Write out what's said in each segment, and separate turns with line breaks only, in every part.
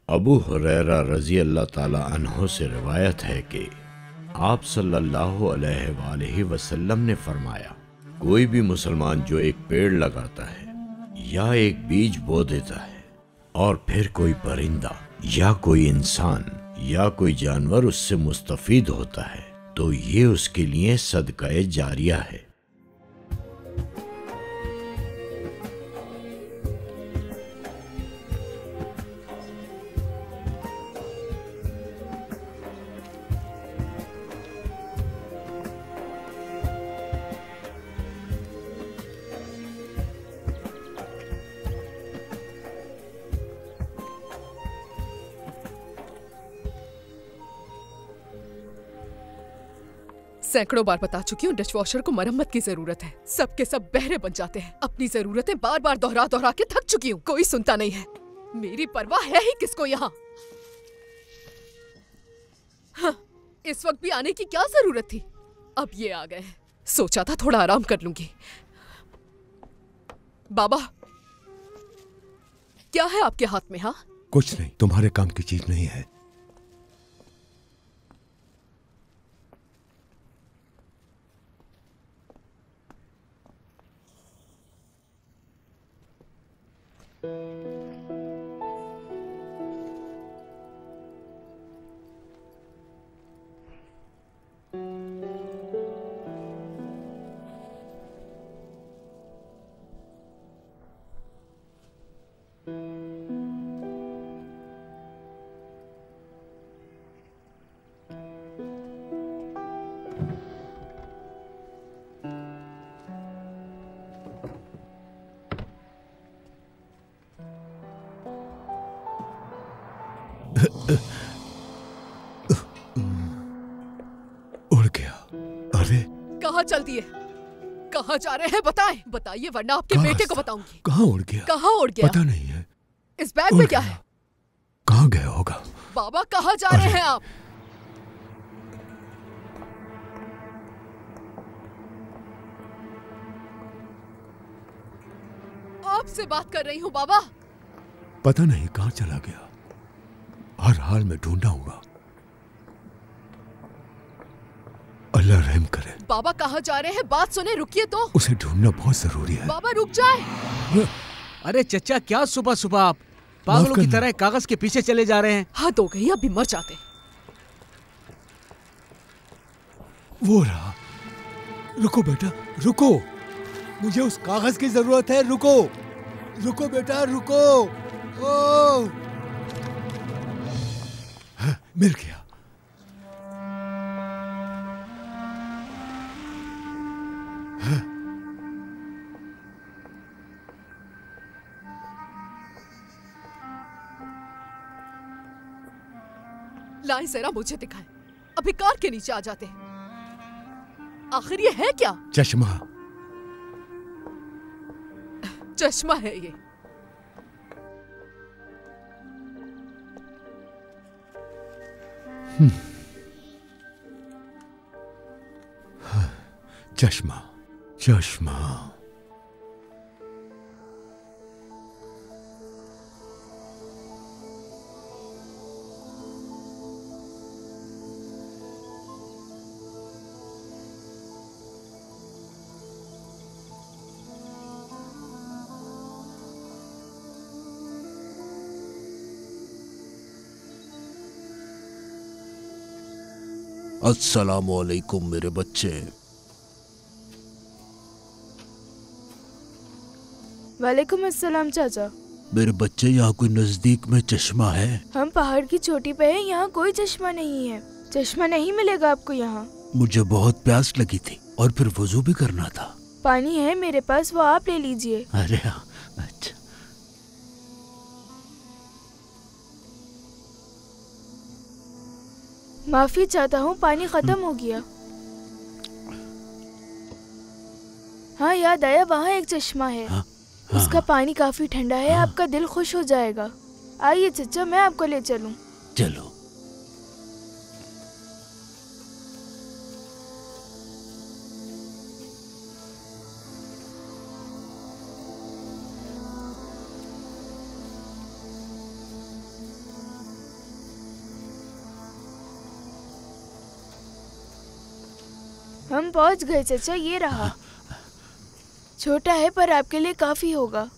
अबू हुरैरा रज़ी अल्लाह ताला अन्हो से रिवायत है कि आप सल्लल्लाहु अलैहि वसल्लम ने फरमाया, कोई भी मुसलमान जो एक पेड़ लगाता है या एक बीज बो देता है और फिर कोई परिंदा या कोई इंसान या कोई जानवर उससे मुस्तफीद होता है तो ये उसके लिए सदका जारिया है।
सैकड़ों बार बता चुकी हूँ, डिशवॉशर को मरम्मत की जरूरत है। सब के सब बहरे बन जाते हैं। अपनी जरूरतें बार बार दोहरा दोहरा के थक चुकी हूँ, कोई सुनता नहीं है। मेरी परवाह है ही किसको यहाँ। हाँ, इस वक्त भी आने की क्या जरूरत थी। अब ये आ गए। सोचा था थोड़ा आराम कर लूंगी। बाबा, क्या है आपके हाथ में? हाँ,
कुछ नहीं, तुम्हारे काम की चीज नहीं है। उड़ गया। अरे
कहाँ चलती है? कहाँ जा रहे हैं? बताइए वरना आपके बेटे को बताऊंगी।
कहाँ उड़ गया?
कहाँ उड़ गया?
पता नहीं है।
इस बैग में क्या है?
कहाँ गया होगा?
बाबा, कहाँ जा रहे हैं आप? आपसे बात कर रही हूँ बाबा।
पता नहीं कहाँ चला गया। हर हाल में ढूंढा होगा। अल्लाह रहम करे।
बाबा कहाँ जा रहे हैं? बात सुने, रुकिए तो।
उसे ढूंढना बहुत जरूरी है।
बाबा रुक जाए।
अरे चचा, क्या सुबह सुबह आप पागलों की तरह कागज के पीछे चले जा रहे हैं?
हद हो गई, अभी मर जाते।
वो रहा। रुको बेटा, रुको, मुझे उस कागज की जरूरत है। रुको रुको बेटा, रुको। ओ हाँ, मिल गया। हाँ।
लाएं जरा, मुझे दिखाएं। अभी कार के नीचे आ जाते हैं। आखिर ये है क्या?
चश्मा।
चश्मा है ये।
चश्मा, चश्मा।
अस्सलामु अलैकुम मेरे बच्चे।
वालेकुम अस्सलाम चाचा।
मेरे बच्चे, यहाँ कोई नजदीक में चश्मा है?
हम पहाड़ की चोटी पे हैं, यहाँ कोई चश्मा नहीं है। चश्मा नहीं मिलेगा आपको यहाँ।
मुझे बहुत प्यास लगी थी और फिर वजू भी करना था।
पानी है मेरे पास, वो आप ले लीजिए।
अरे हाँ, अच्छा।
माफी चाहता हूँ, पानी खत्म हो गया। हाँ याद आया, वहाँ एक चश्मा है।
हाँ,
उसका पानी काफी ठंडा है। आपका दिल खुश हो जाएगा। आइए चचा, मैं आपको ले चलूं।
चलो।
हम पहुंच गए चचा, ये रहा। छोटा है पर आपके लिए काफी होगा।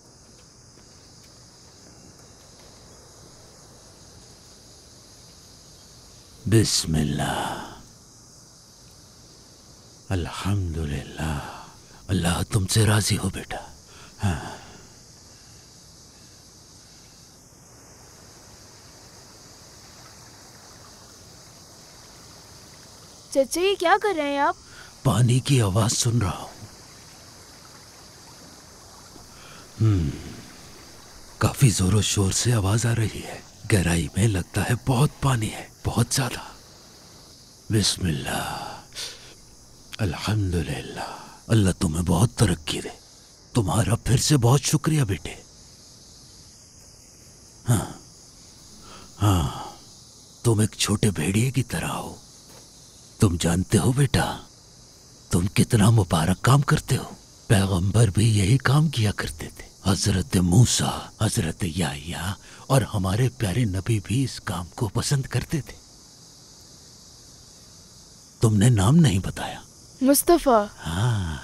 बिस्मिल्लाह, अल्हम्दुलिल्लाह। अल्लाह तुमसे राजी हो बेटा। हाँ।
चचा ये क्या कर रहे हैं आप?
पानी की आवाज सुन रहा हूं। काफी जोरों शोर से आवाज आ रही है। गहराई में लगता है बहुत पानी है, बहुत ज्यादा। बिस्मिल्लाह, अल्हम्दुलिल्लाह। अल्लाह तुम्हें बहुत तरक्की दे। तुम्हारा फिर से बहुत शुक्रिया बेटे। हाँ हाँ, तुम एक छोटे भेड़िए की तरह हो। तुम जानते हो बेटा, तुम कितना मुबारक काम करते हो। पैगंबर भी यही काम किया करते थे। हजरत मूसा, हजरत याह्या और हमारे प्यारे नबी भी इस काम को पसंद करते थे। तुमने नाम नहीं बताया।
मुस्तफा।
हाँ,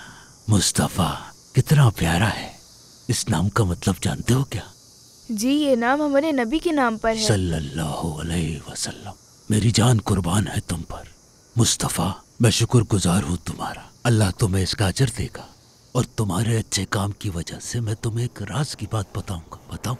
मुस्तफा कितना प्यारा है। इस नाम का मतलब जानते हो क्या?
जी, ये नाम हमारे नबी के नाम पर है।
सल्लल्लाहु अलैहि वसल्लम। मेरी जान कुर्बान है तुम पर मुस्तफा। मैं शुक्रगुजार हूँ तुम्हारा। अल्लाह तुम्हें इसका अजर देगा। और तुम्हारे अच्छे काम की वजह से मैं तुम्हें एक राज की बात बताऊंगा। बताऊं?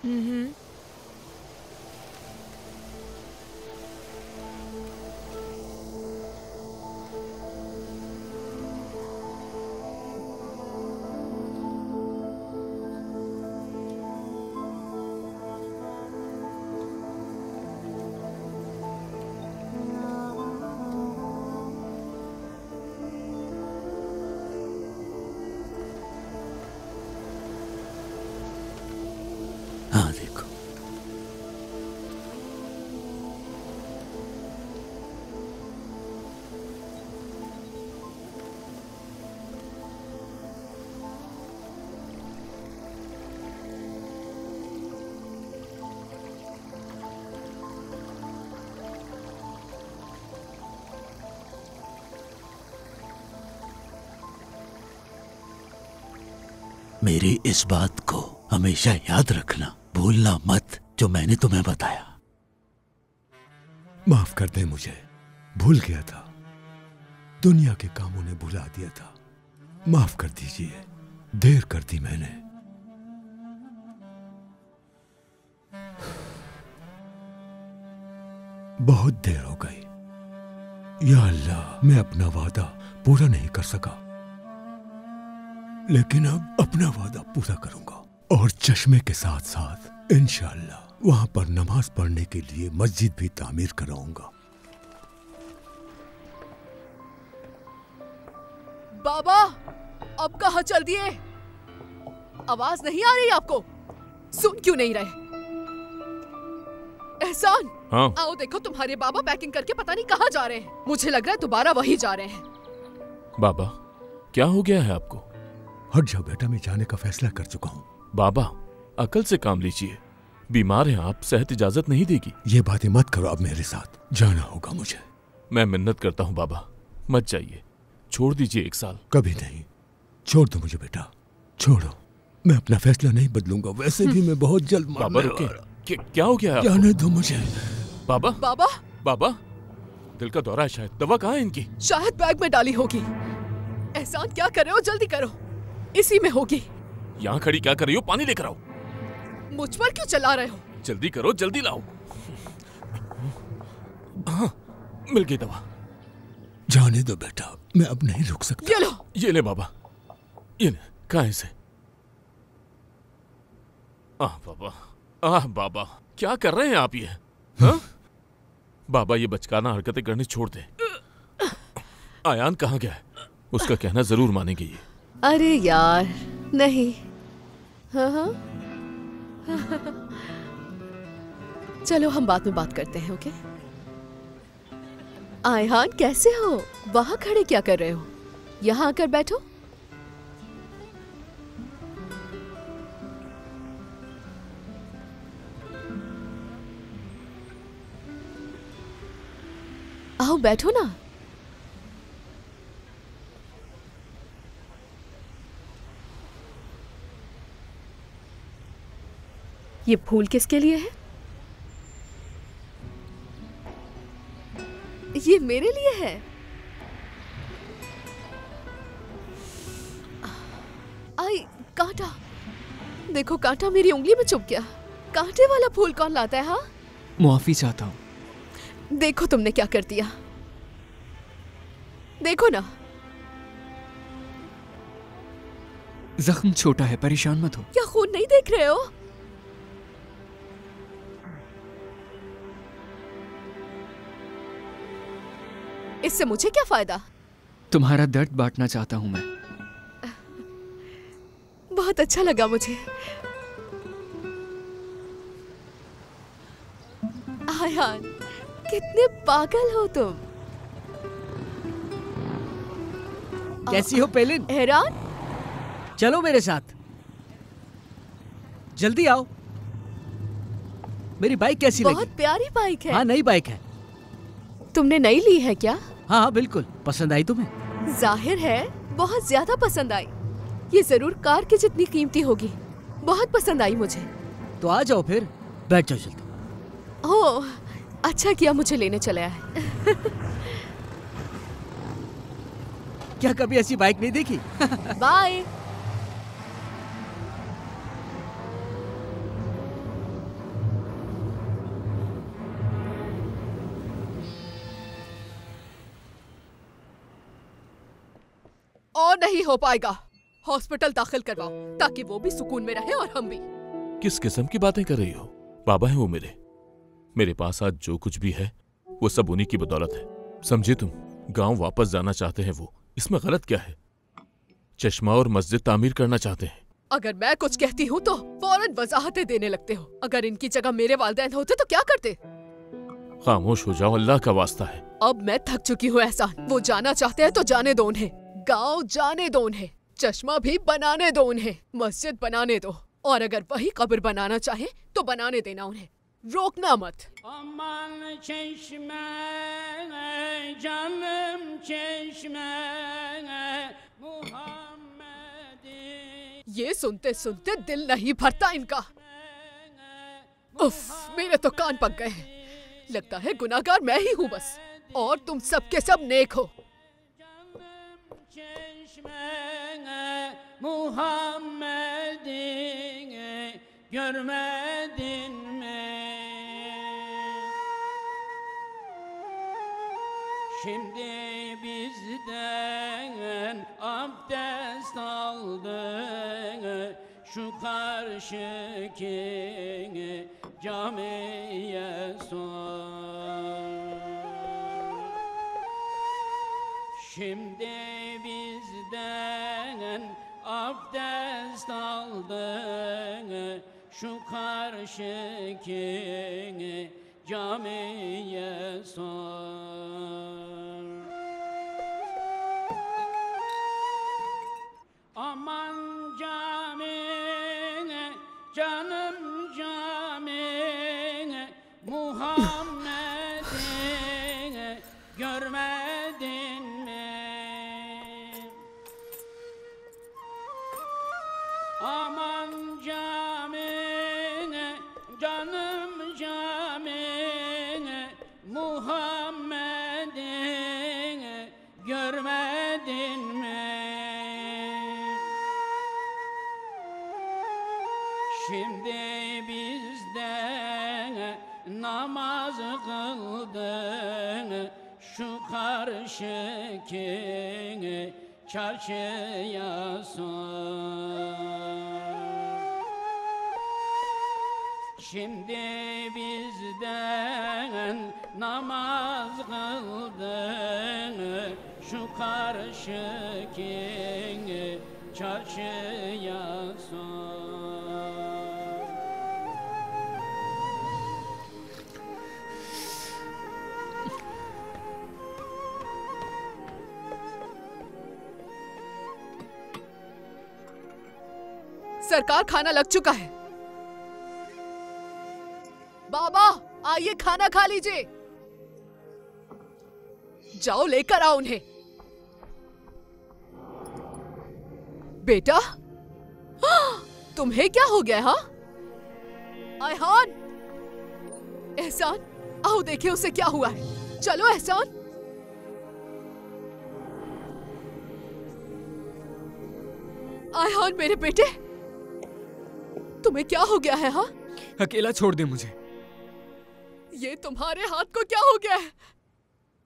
हाँ देखो, मेरी इस बात को हमेशा याद रखना, भूलना मत जो मैंने तुम्हें बताया।
माफ कर दे, मुझे भूल गया था। दुनिया के कामों ने भुला दिया था। माफ कर दीजिए, देर कर दी मैंने। बहुत देर हो गई। या अल्लाह, मैं अपना वादा पूरा नहीं कर सका, लेकिन अब अपना वादा पूरा करूंगा। और चश्मे के साथ साथ इंशाअल्लाह वहां पर नमाज पढ़ने के लिए मस्जिद भी तामीर कराऊंगा।
बाबा, अब कहाँ चल दिए? आवाज नहीं आ रही आपको? सुन क्यों नहीं रहे? एहसान,
हाँ?
आओ देखो, तुम्हारे बाबा पैकिंग करके पता नहीं कहाँ जा रहे हैं। मुझे लग रहा है दोबारा वही जा रहे हैं।
बाबा, क्या हो गया है आपको?
हट जाओ बेटा, मैं जाने का फैसला कर चुका हूँ।
बाबा, अकल से काम लीजिए। बीमार हैं आप, सेहत इजाजत नहीं देगी।
ये बातें मत करो, अब मेरे साथ जाना होगा मुझे।
मैं मिन्नत करता हूँ बाबा, मत जाइए, छोड़ दीजिए 1 साल।
कभी नहीं। छोड़ दो मुझे बेटा, छोड़ो। मैं अपना फैसला नहीं बदलूंगा। वैसे भी मैं बहुत जल्द
बाबा रुके, क्या हो गया है?
जाने दो मुझे।
बाबा,
बाबा,
बाबा, दिल का दौरा है शायद। दवा कहाँ है इनकी?
शायद बैग में डाली होगी। एहसान, क्या कर रहे हो? जल्दी करो, इसी में होगी।
यहाँ खड़ी क्या कर रही हो? पानी लेकर आओ।
मुझ पर क्यों चला रहे हो?
जल्दी करो, जल्दी लाओ। हाँ, मिल गई दवा।
जाने दो बेटा, मैं अब नहीं रुक सकता।
ये लो।
ये ले बाबा, ये ले। कहाँ है इसे? बाबा, क्या कर रहे हैं आप ये? हाँ? बाबा, ये बचकाना हरकतें करनी छोड़ दे। आयान कहाँ गया है? उसका कहना जरूर मानेंगे ये।
अरे यार, नहीं। हाँ। चलो हम बाद में बात करते हैं, ओके? आयहान, कैसे हो? वहां खड़े क्या कर रहे हो? यहाँ आकर बैठो। आओ बैठो ना। ये फूल किसके लिए है? ये मेरे लिए है। आई कांटा, देखो कांटा मेरी उंगली में चुभ गया। कांटे वाला फूल कौन लाता है? हाँ,
मुआफी चाहता हूँ।
देखो तुमने क्या कर दिया। देखो ना,
जख्म छोटा है, परेशान मत हो।
क्या खून नहीं देख रहे हो? इससे मुझे क्या फायदा?
तुम्हारा दर्द बांटना चाहता हूं मैं।
बहुत अच्छा लगा मुझे। आयान, कितने पागल हो तुम।
कैसी हो पेलिन?
हैरान?
चलो मेरे साथ, जल्दी आओ। मेरी बाइक कैसी लगी?
बहुत प्यारी बाइक है।
हाँ, नई बाइक है।
तुमने नई ली है क्या?
हाँ हाँ बिल्कुल। पसंद आई तुम्हें?
जाहिर है बहुत ज्यादा पसंद आई। ये जरूर कार की जितनी कीमती होगी। बहुत पसंद आई मुझे।
तो आ जाओ फिर, बैठ जाओ जल्दी।
ओह, अच्छा किया मुझे लेने चले आए।
क्या कभी ऐसी बाइक नहीं देखी?
बाय। और नहीं हो पाएगा। हॉस्पिटल दाखिल करवाओ ताकि वो भी सुकून में रहे और हम भी।
किस किस्म की बातें कर रही हो? बाबा है वो मेरे पास आज जो कुछ भी है वो सब उन्हीं की बदौलत है। समझे तुम? गांव वापस जाना चाहते हैं वो, इसमें गलत क्या है? चश्मा और मस्जिद तामीर करना चाहते हैं।
अगर मैं कुछ कहती हूँ तो फौरन वजाहतें देने लगते हो। अगर इनकी जगह मेरे वालिदैन होते तो क्या करते?
खामोश हो जाओ, अल्लाह का वास्ता है।
अब मैं थक चुकी हूँ एहसान। वो जाना चाहते हैं तो जाने दो उन्हें। गांव जाने दो उन्हें। चश्मा भी बनाने दो उन्हें। मस्जिद बनाने दो। और अगर वही कब्र बनाना चाहे तो बनाने देना उन्हें, रोकना मत।
Aman çeşme, canım çeşme, Muhammed'i।
ये सुनते सुनते दिल नहीं भरता इनका। उफ, मेरे तो कान पक गए हैं। लगता है गुनाहगार मैं ही हूँ बस, और तुम सब के सब नेक हो।
Muhammed'i görmedin mi? Şimdi bizden abdest aldı şu karşıki camiye sor. Şimdi bizden abdest aldı şu karşıki camiye sor. Aman camine, canım camine, Muhammed'i görmedin mi? Aman camine, canım camine, Muhammed'i görmedin mi? Şimdi bizden namaz kıldın şu karşıki çarşıya sor. Şimdi bizden namaz kıldın şu karşıki çarşıya sor.
सरकार, खाना लग चुका है। बाबा आइए, खाना खा लीजिए। जाओ लेकर आओ उन्हें। बेटा, तुम्हें क्या हो गया? हाँ, आयहान, एहसान, आओ देखे उसे क्या हुआ है। चलो एहसान। आयहान मेरे बेटे, तुम्हें क्या हो गया है? हाँ,
अकेला छोड़ दे मुझे।
ये तुम्हारे हाथ को क्या हो गया है?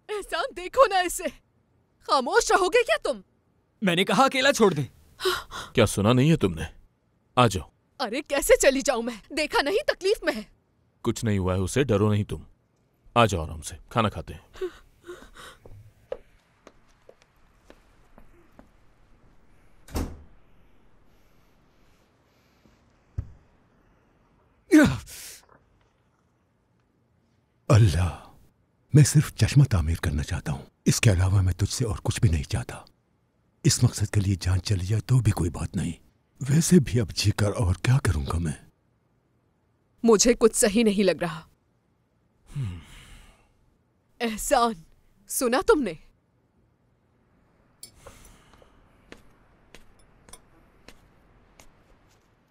एहसान देखो ना इसे। खामोश रहोगे क्या तुम?
मैंने कहा अकेला छोड़ दे।
क्या सुना नहीं है तुमने? आ जाओ।
अरे कैसे चली जाऊं मैं? देखा नहीं तकलीफ में है।
कुछ नहीं हुआ है उसे, डरो नहीं तुम। आ जाओ आराम से, खाना खाते हैं।
अल्लाह, मैं सिर्फ चश्मा तामीर करना चाहता हूँ। इसके अलावा मैं तुझसे और कुछ भी नहीं चाहता। इस मकसद के लिए जान चली जाए तो भी कोई बात नहीं। वैसे भी अब जी कर और क्या करूंगा मैं।
मुझे कुछ सही नहीं लग रहा। एहसान, सुना तुमने?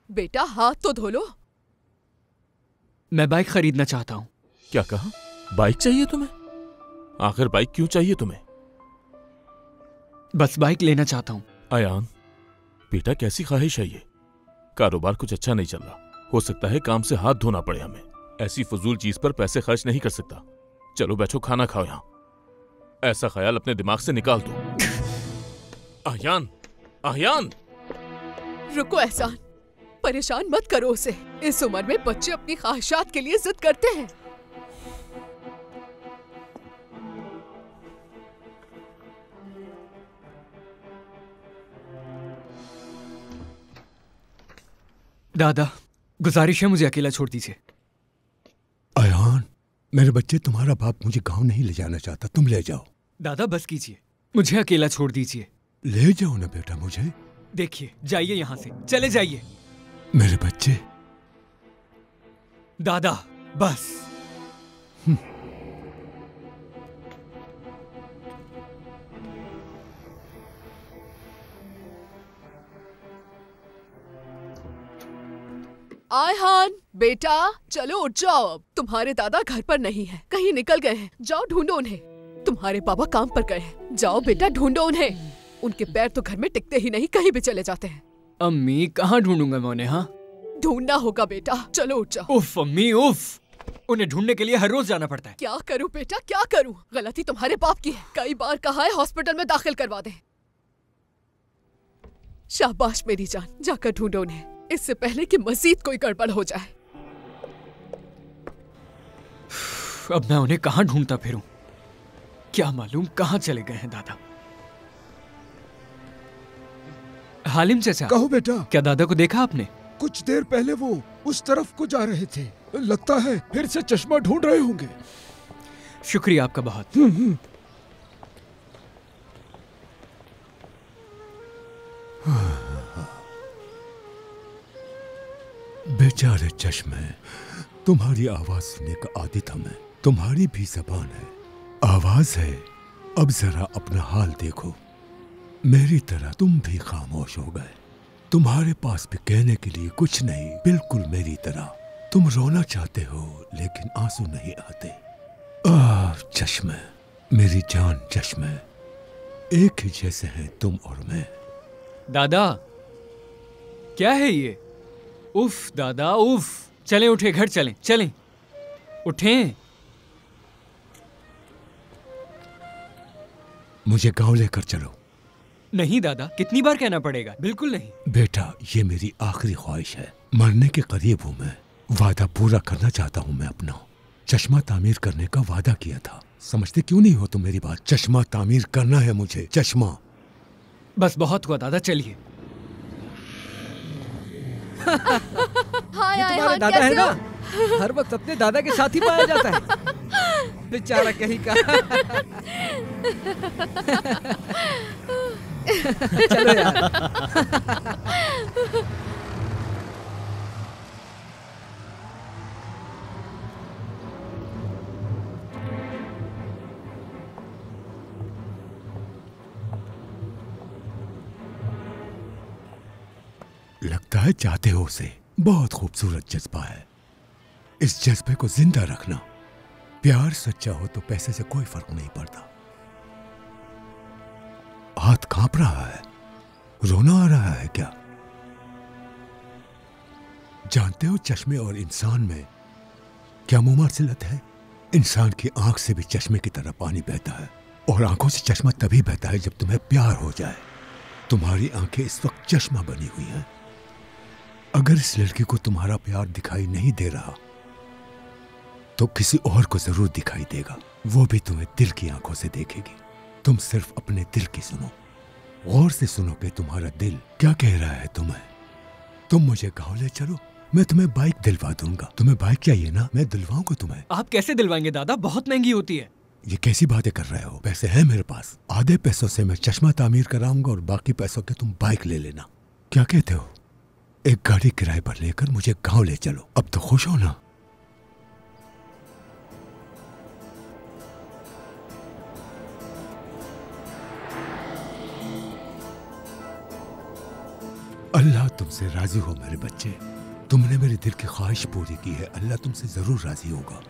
बेटा हाथ तो धो लो।
मैं बाइक खरीदना चाहता हूँ।
क्या कहा? बाइक चाहिए तुम्हें? आखिर बाइक क्यों चाहिए तुम्हें?
बस बाइक लेना चाहता हूँ।
आयान बेटा, कैसी ख्वाहिश है ये? कारोबार कुछ अच्छा नहीं चल रहा, हो सकता है काम से हाथ धोना पड़े हमें। ऐसी फजूल चीज पर पैसे खर्च नहीं कर सकता। चलो बैठो, खाना खाओ। यहाँ ऐसा ख्याल अपने दिमाग से निकाल दो। आयान, आयान
रुको एहसान, परेशान मत करो उसे। इस उम्र में बच्चे अपनी ख्वाहिशात के लिए जिद करते हैं।
दादा, गुजारिश है मुझे अकेला छोड़ दीजिए। आयान, मेरे बच्चे, तुम्हारा बाप मुझे गांव नहीं ले जाना चाहता, तुम ले जाओ। दादा बस कीजिए, मुझे अकेला छोड़ दीजिए। ले जाओ ना बेटा मुझे। देखिए, जाइए यहाँ से, चले जाइए। मेरे बच्चे। दादा बस।
आयहान बेटा, चलो उठ जाओ। अब तुम्हारे दादा घर पर नहीं है, कहीं निकल गए हैं। जाओ ढूंढो उन्हें। तुम्हारे पापा काम पर गए हैं। जाओ बेटा ढूंढो उन्हें। उनके पैर तो घर में टिकते ही नहीं, कहीं भी चले जाते हैं।
अम्मी, कहाँ ढूंढूंगा मैं उन्हें? हाँ,
ढूंढना होगा बेटा, चलो उठ जाओ।
उफ अम्मी उफ, उन्हें ढूंढने के लिए हर रोज जाना पड़ता है।
क्या करूं बेटा, क्या करूं? गलती तुम्हारे बाप की है। कई बार कहा है हॉस्पिटल में दाखिल करवा दे। शाबाश मेरी जान, जाकर ढूंढो उन्हें, इससे पहले कि मजीद कोई गड़बड़ हो जाए।
अब मैं उन्हें कहाँ ढूंढता फिरूं? क्या मालूम कहाँ चले गए हैं दादा। हालिम चाचा।
कहो बेटा।
क्या दादा को देखा आपने?
कुछ देर पहले वो उस तरफ को जा रहे थे। लगता है फिर से चश्मा ढूंढ रहे होंगे।
शुक्रिया आपका बहुत। बेचारे चश्मे, तुम्हारी आवाज सुनने का आदी था मैं। तुम्हारी भी जबान है, आवाज है। अब जरा अपना हाल देखो। मेरी तरह तुम भी खामोश हो गए। तुम्हारे पास भी कहने के लिए कुछ नहीं, बिल्कुल मेरी तरह। तुम रोना चाहते हो लेकिन आंसू नहीं आते। चश्मे, मेरी जान चश्मे, एक ही जैसे हैं तुम और मैं। दादा, क्या है ये? उफ दादा उफ। चलें, उठे, घर चलें, चलें, उठें। मुझे गांव लेकर चलो। नहीं दादा, कितनी बार कहना पड़ेगा? बिल्कुल नहीं। बेटा, ये मेरी आखिरी ख्वाहिश है। मरने के करीब हूँ मैं। वादा पूरा करना चाहता हूँ मैं अपना। चश्मा तामीर करने का वादा किया था। समझते क्यों नहीं हो तुम मेरी बात? चश्मा तामीर करना है मुझे, चश्मा। बस बहुत हुआ दादा, चलिए।
हाय
तुम्हारे दादा है ना, हर वक्त अपने दादा के साथ ही पाया जाता है। बेचारा कहीं का। चलो यार।
लगता है चाहते हो उसे। बहुत खूबसूरत जज्बा है। इस जज्बे को जिंदा रखना। प्यार सच्चा हो तो पैसे से कोई फर्क नहीं पड़ता। हाथ कांप रहा है, रोना आ रहा है क्या? जानते हो चश्मे और इंसान में क्या मुमासिलत है? इंसान की आंख से भी चश्मे की तरह पानी बहता है, और आंखों से चश्मा तभी बहता है जब तुम्हें प्यार हो जाए। तुम्हारी आंखें इस वक्त चश्मा बनी हुई हैं। अगर इस लड़की को तुम्हारा प्यार दिखाई नहीं दे रहा तो किसी और को जरूर दिखाई देगा। वो भी तुम्हें दिल की आंखों से देखेगी। तुम सिर्फ अपने दिल की सुनो, गौर से सुनो कि तुम्हारा दिल क्या कह रहा है तुम्हें। तुम मुझे गाँव ले चलो, मैं तुम्हें बाइक दिलवा दूंगा। तुम्हें बाइक चाहिए ना, मैं दिलवाऊंगा तुम्हें।
आप कैसे दिलवाएंगे दादा? बहुत महंगी होती है।
ये कैसी बातें कर रहे हो? पैसे हैं मेरे पास। आधे पैसों से मैं चश्मा तामीर कराऊंगा और बाकी पैसों के तुम बाइक ले लेना। क्या कहते हो? एक गाड़ी किराए पर लेकर मुझे गांव ले चलो। अब तो खुश हो ना? अल्लाह तुमसे राजी हो मेरे बच्चे। तुमने मेरे दिल की ख्वाहिश पूरी की है। अल्लाह तुमसे जरूर राजी होगा।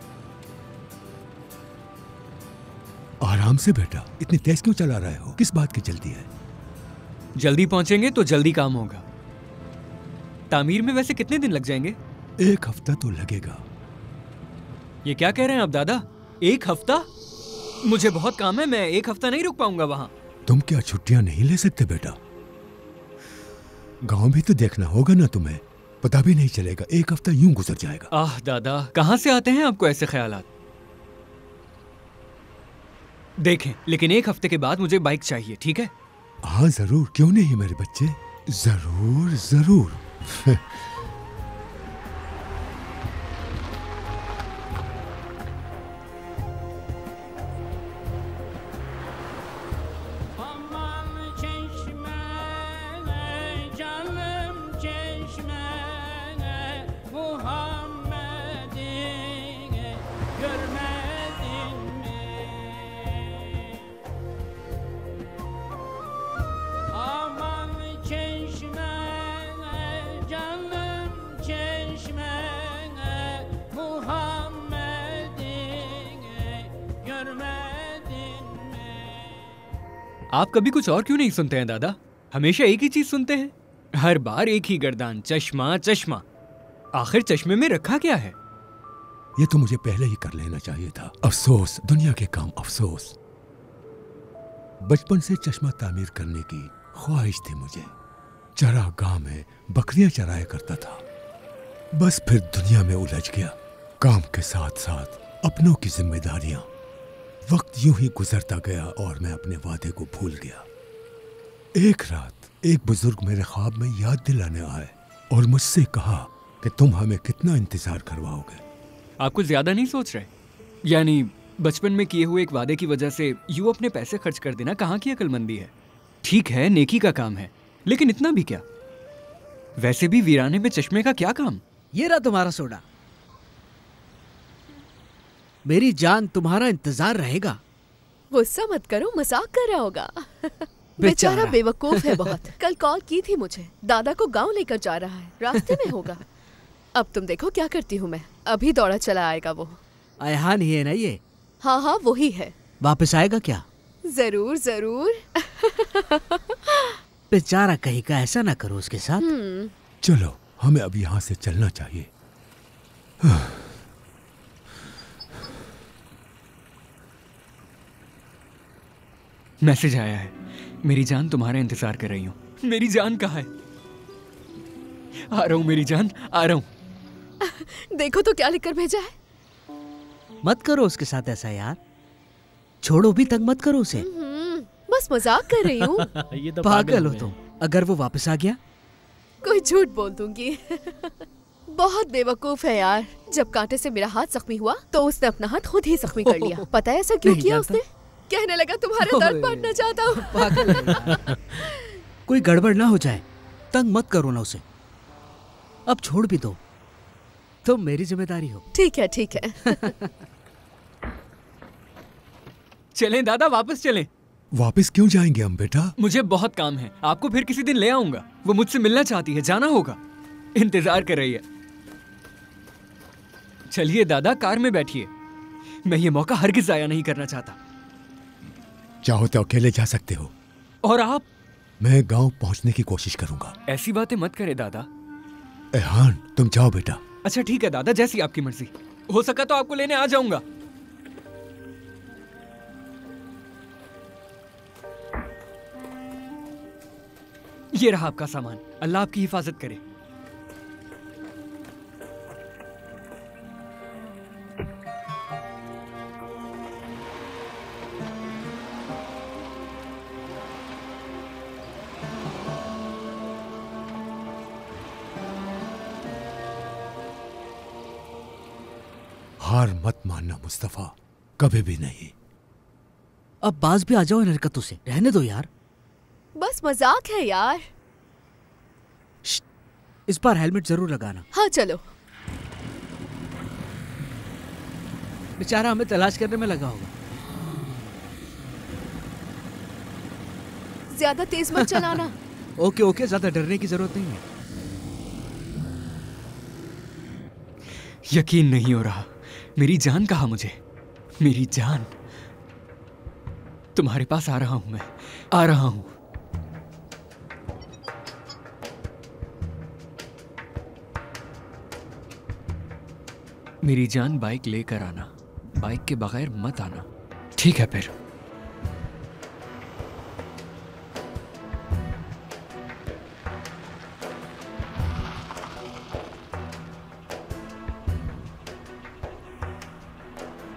आराम से बेटा, इतनी तेज क्यों चला रहे हो? किस बात की जल्दी है?
जल्दी पहुंचेंगे तो जल्दी काम होगा। तामीर में वैसे कितने दिन लग जाएंगे?
1 हफ्ता तो लगेगा।
ये क्या कह रहे हैं आप दादा? 1 हफ्ता? मुझे बहुत काम है, मैं 1 हफ्ता नहीं रुक पाऊंगा वहां।
तुम क्या छुट्टियां नहीं ले सकते बेटा? गांव भी तो देखना होगा ना तुम्हें। पता भी नहीं चलेगा, 1 हफ्ता यूं गुजर जाएगा।
आह दादा, कहां से आते हैं आपको ऐसे ख्यालात? देखें, लेकिन 1 हफ्ते के बाद मुझे बाइक चाहिए, ठीक है?
हाँ जरूर, क्यों नहीं मेरे बच्चे, जरूर जरूर।
आप कभी कुछ और क्यों नहीं सुनते हैं दादा? हमेशा एक ही चीज सुनते हैं, हर बार एक ही गर्दान, चश्मा चश्मा। आखिर चश्मे में रखा क्या है?
ये तो मुझे पहले ही कर लेना चाहिए था। अफसोस, दुनिया के काम अफसोस। बचपन से चश्मा तामीर करने की ख्वाहिश थी मुझे। चरागाह में बकरियां चराया करता था। बस फिर दुनिया में उलझ गया। काम के साथ साथ अपनों की जिम्मेदारियां। वक्त यूं ही गुजरता गया और मैं अपने वादे को भूल गया। एक रात एक बुजुर्ग मेरे ख्वाब में याद दिलाने आए और मुझसे कहा कि तुम हमें कितना इंतजार करवाओगे।
आप कुछ ज्यादा नहीं सोच रहे? यानी बचपन में किए हुए एक वादे की वजह से यूं अपने पैसे खर्च कर देना कहाँ की अक्लमंदी है? ठीक है, नेकी का काम है, लेकिन इतना भी क्या? वैसे भी वीराने में चश्मे का क्या काम?
ये रहा तुम्हारा सोडा। मेरी जान, तुम्हारा इंतजार रहेगा।
गुस्सा मत करो, मजाक कर रहा होगा। बेचारा बेवकूफ है बहुत। कल कॉल की थी मुझे, दादा को गांव लेकर जा रहा है, रास्ते में होगा। अब तुम देखो क्या करती हूँ मैं। अभी दौड़ा चला आएगा वो।
अयहान ही है ना ये?
हाँ हाँ वही है।
वापस आएगा क्या?
जरूर जरूर।
बेचारा कहीं का, ऐसा ना करो उसके साथ।
चलो, हमें अब यहाँ से चलना चाहिए।
मैसेज आया है, मेरी जान तुम्हारा इंतजार कर रही हूँ। मेरी जान कहाँ है? आ रहा हूँ मेरी जान, आ रहा हूँ।
देखो तो क्या लिखकर भेजा है।
मत करो उसके साथ ऐसा यार, छोड़ो भी, तंग मत करो उसे।
बस मजाक कर रही हूँ।
ये तो पागल हो तुम। अगर वो वापस आ गया?
कोई झूठ बोल दूंगी। बहुत बेवकूफ है यार। जब कांटे से मेरा हाथ जख्मी हुआ तो उसने अपना हाथ खुद ही जख्मी कर लिया। पता है ऐसा क्यों किया उसने? कहने लगा तुम्हारा दर्द बांटना चाहता हूँ।
पागल है यार। कोई गड़बड़ ना हो जाए, तंग मत करो ना उसे। अब छोड़ भी दो, तुम मेरी जिम्मेदारी हो।
ठीक है ठीक है।
चलें दादा, वापस चलें।
वापस क्यों जाएंगे हम बेटा?
मुझे बहुत काम है, आपको फिर किसी दिन ले आऊंगा। वो मुझसे मिलना चाहती है, जाना होगा, इंतजार कर रही है। चलिए दादा, कार में बैठिए। मैं ये मौका हरगिज ज़ाया नहीं करना चाहता।
चाहो तो अकेले जा सकते हो।
और आप?
मैं गांव पहुंचने की कोशिश करूंगा।
ऐसी बातें मत करे दादा।
एहान, तुम जाओ बेटा।
अच्छा ठीक है दादा, जैसी आपकी मर्जी। हो सका तो आपको लेने आ जाऊंगा। ये रहा आपका सामान। अल्लाह आपकी हिफाजत करे।
हार मत मानना मुस्तफा, कभी भी नहीं।
अब बाज भी आ जाओ इन हरकतों से, रहने दो यार।
बस मजाक है यार।
इस बार हेलमेट जरूर लगाना।
हाँ चलो।
बेचारा हमें तलाश करने में लगा होगा।
ज्यादा तेज मत चलाना।
ओके ओके, ज्यादा डरने की जरूरत नहीं है।
यकीन नहीं हो रहा। मेरी जान कहा मुझे? मेरी जान। तुम्हारे पास आ रहा हूं मैं, आ रहा हूं। मेरी जान, बाइक लेकर आना। बाइक के बगैर मत आना, ठीक है फिर?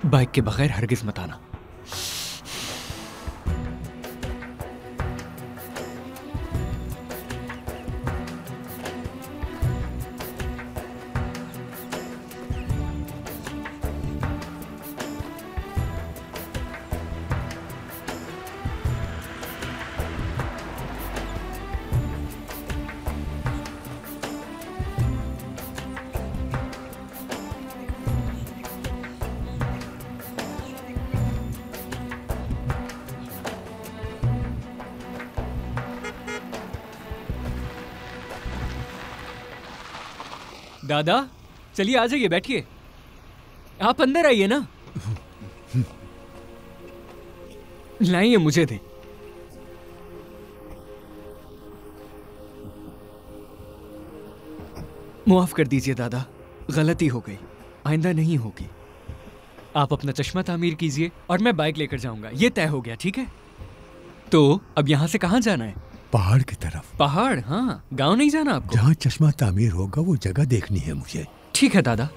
बाइक के बगैर हरगिज मत आना। दादा चलिए, आ जाइए, बैठिए। आप अंदर आइए ना। लाइए, मुझे दे। माफ कर दीजिए दादा, गलती हो गई, आइंदा नहीं होगी। आप अपना चश्मा तामीर कीजिए और मैं बाइक लेकर जाऊंगा। ये तय हो गया, ठीक है? तो अब यहां से कहां जाना है?
पहाड़ की तरफ।
पहाड़? हाँ, गांव नहीं जाना आपको?
जहाँ चश्मा तामीर होगा वो जगह देखनी है मुझे।
ठीक है दादा।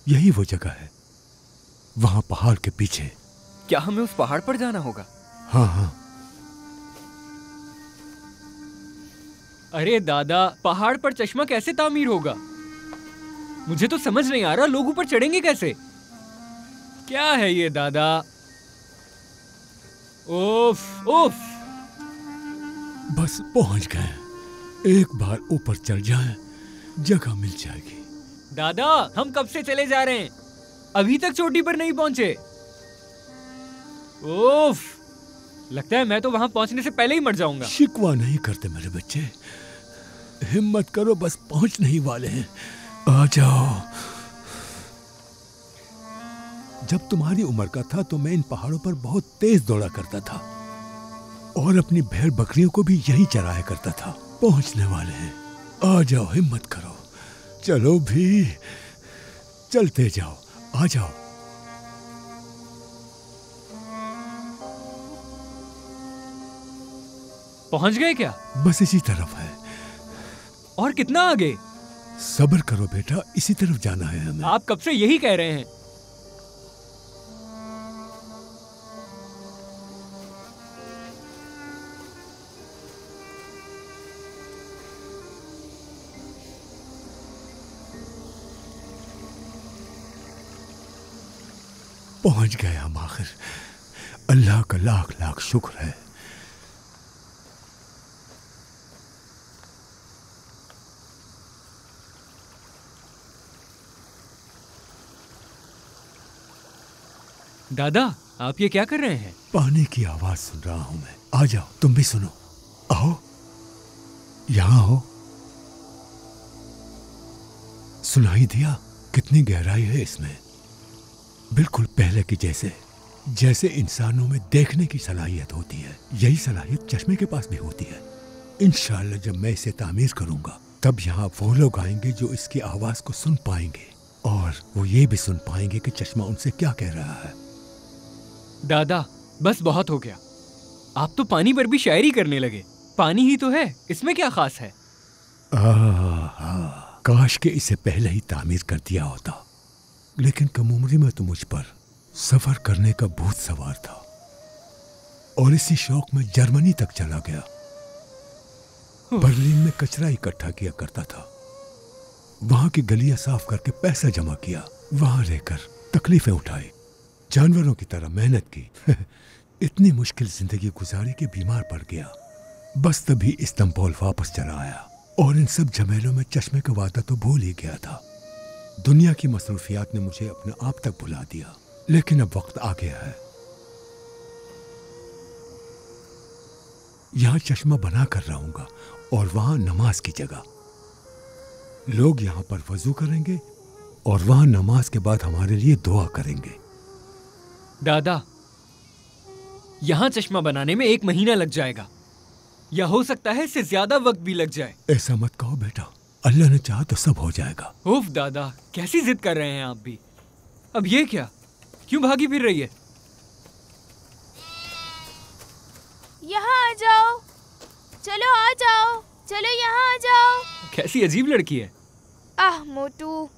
यही वो जगह है, वहां पहाड़ के पीछे।
क्या हमें उस पहाड़ पर जाना होगा?
हाँ हाँ।
अरे दादा, पहाड़ पर चश्मा कैसे तामीर होगा? मुझे तो समझ नहीं आ रहा, लोग ऊपर चढ़ेंगे कैसे? क्या है ये दादा? ओफ ओफ।
बस पहुंच गए, एक बार ऊपर चढ़ जाएं, जगह मिल जाएगी।
दादा, हम कब से चले जा रहे हैं, अभी तक चोटी पर नहीं पहुंचे। ओफ, लगता है मैं तो वहां पहुंचने से पहले ही मर जाऊंगा।
शिकवा नहीं करते मेरे बच्चे, हिम्मत करो, बस पहुंचने ही वाले हैं, आ जाओ। जब तुम्हारी उम्र का था तो मैं इन पहाड़ों पर बहुत तेज दौड़ा करता था और अपनी भेड़ बकरियों को भी यहीं चराया करता था। पहुंचने वाले हैं, आ जाओ, हिम्मत करो, चलो भी, चलते जाओ, आ जाओ।
पहुंच गए क्या?
बस इसी तरफ है।
और कितना आगे?
सब्र करो बेटा, इसी तरफ जाना है हमें।
आप कब से यही कह रहे हैं।
पहुंच गए हम आखिर, अल्लाह का लाख लाख शुक्र है।
दादा, आप ये क्या कर रहे हैं?
पानी की आवाज सुन रहा हूं मैं। आ जाओ, तुम भी सुनो, आओ, यहां हो। सुनाई दिया? कितनी गहराई है इसमें, बिल्कुल पहले की जैसे। जैसे इंसानों में देखने की सलाहियत होती है, यही सलाहियत चश्मे के पास भी होती है। इंशाअल्लाह जब मैं इसे तामीर करूंगा तब यहाँ वो लोग आएंगे जो इसकी आवाज को सुन पाएंगे और वो ये भी सुन पाएंगे कि चश्मा उनसे क्या कह रहा है।
दादा, बस बहुत हो गया, आप तो पानी पर भी शायरी करने लगे। पानी ही तो है, इसमें क्या खास है?
काश के इसे पहले ही तामीर कर दिया होता, लेकिन कम उम्री में तो मुझ पर सफर करने का भूत सवार था और इसी शौक में जर्मनी तक चला गया। बर्लिन में कचरा इकट्ठा किया करता था, वहां की गलियां साफ करके पैसा जमा किया, वहां रहकर तकलीफें उठाई, जानवरों की तरह मेहनत की। इतनी मुश्किल जिंदगी गुजारी कि बीमार पड़ गया। बस तभी इस्तांबुल वापस चला आया और इन सब झमेलों में चश्मे का वादा तो भूल ही गया था। दुनिया की मसरूफियात ने मुझे अपने आप तक भुला दिया, लेकिन अब वक्त आ गया है। यहां चश्मा बना कर रहूंगा और वहां नमाज की जगह। लोग यहां पर वजू करेंगे और वहां नमाज के बाद हमारे लिए दुआ करेंगे।
दादा, यहां चश्मा बनाने में 1 महीना लग जाएगा, या हो सकता है इससे ज्यादा वक्त भी लग जाए।
ऐसा मत कहो बेटा, अल्लाह ने चाहा तो सब हो जाएगा।
उफ दादा, कैसी जिद कर रहे हैं आप भी। अब ये क्या, क्यों भागी फिर रही है?
यहाँ आ जाओ, चलो आ जाओ, चलो यहाँ आ जाओ।
कैसी अजीब लड़की है।
आह मोटू,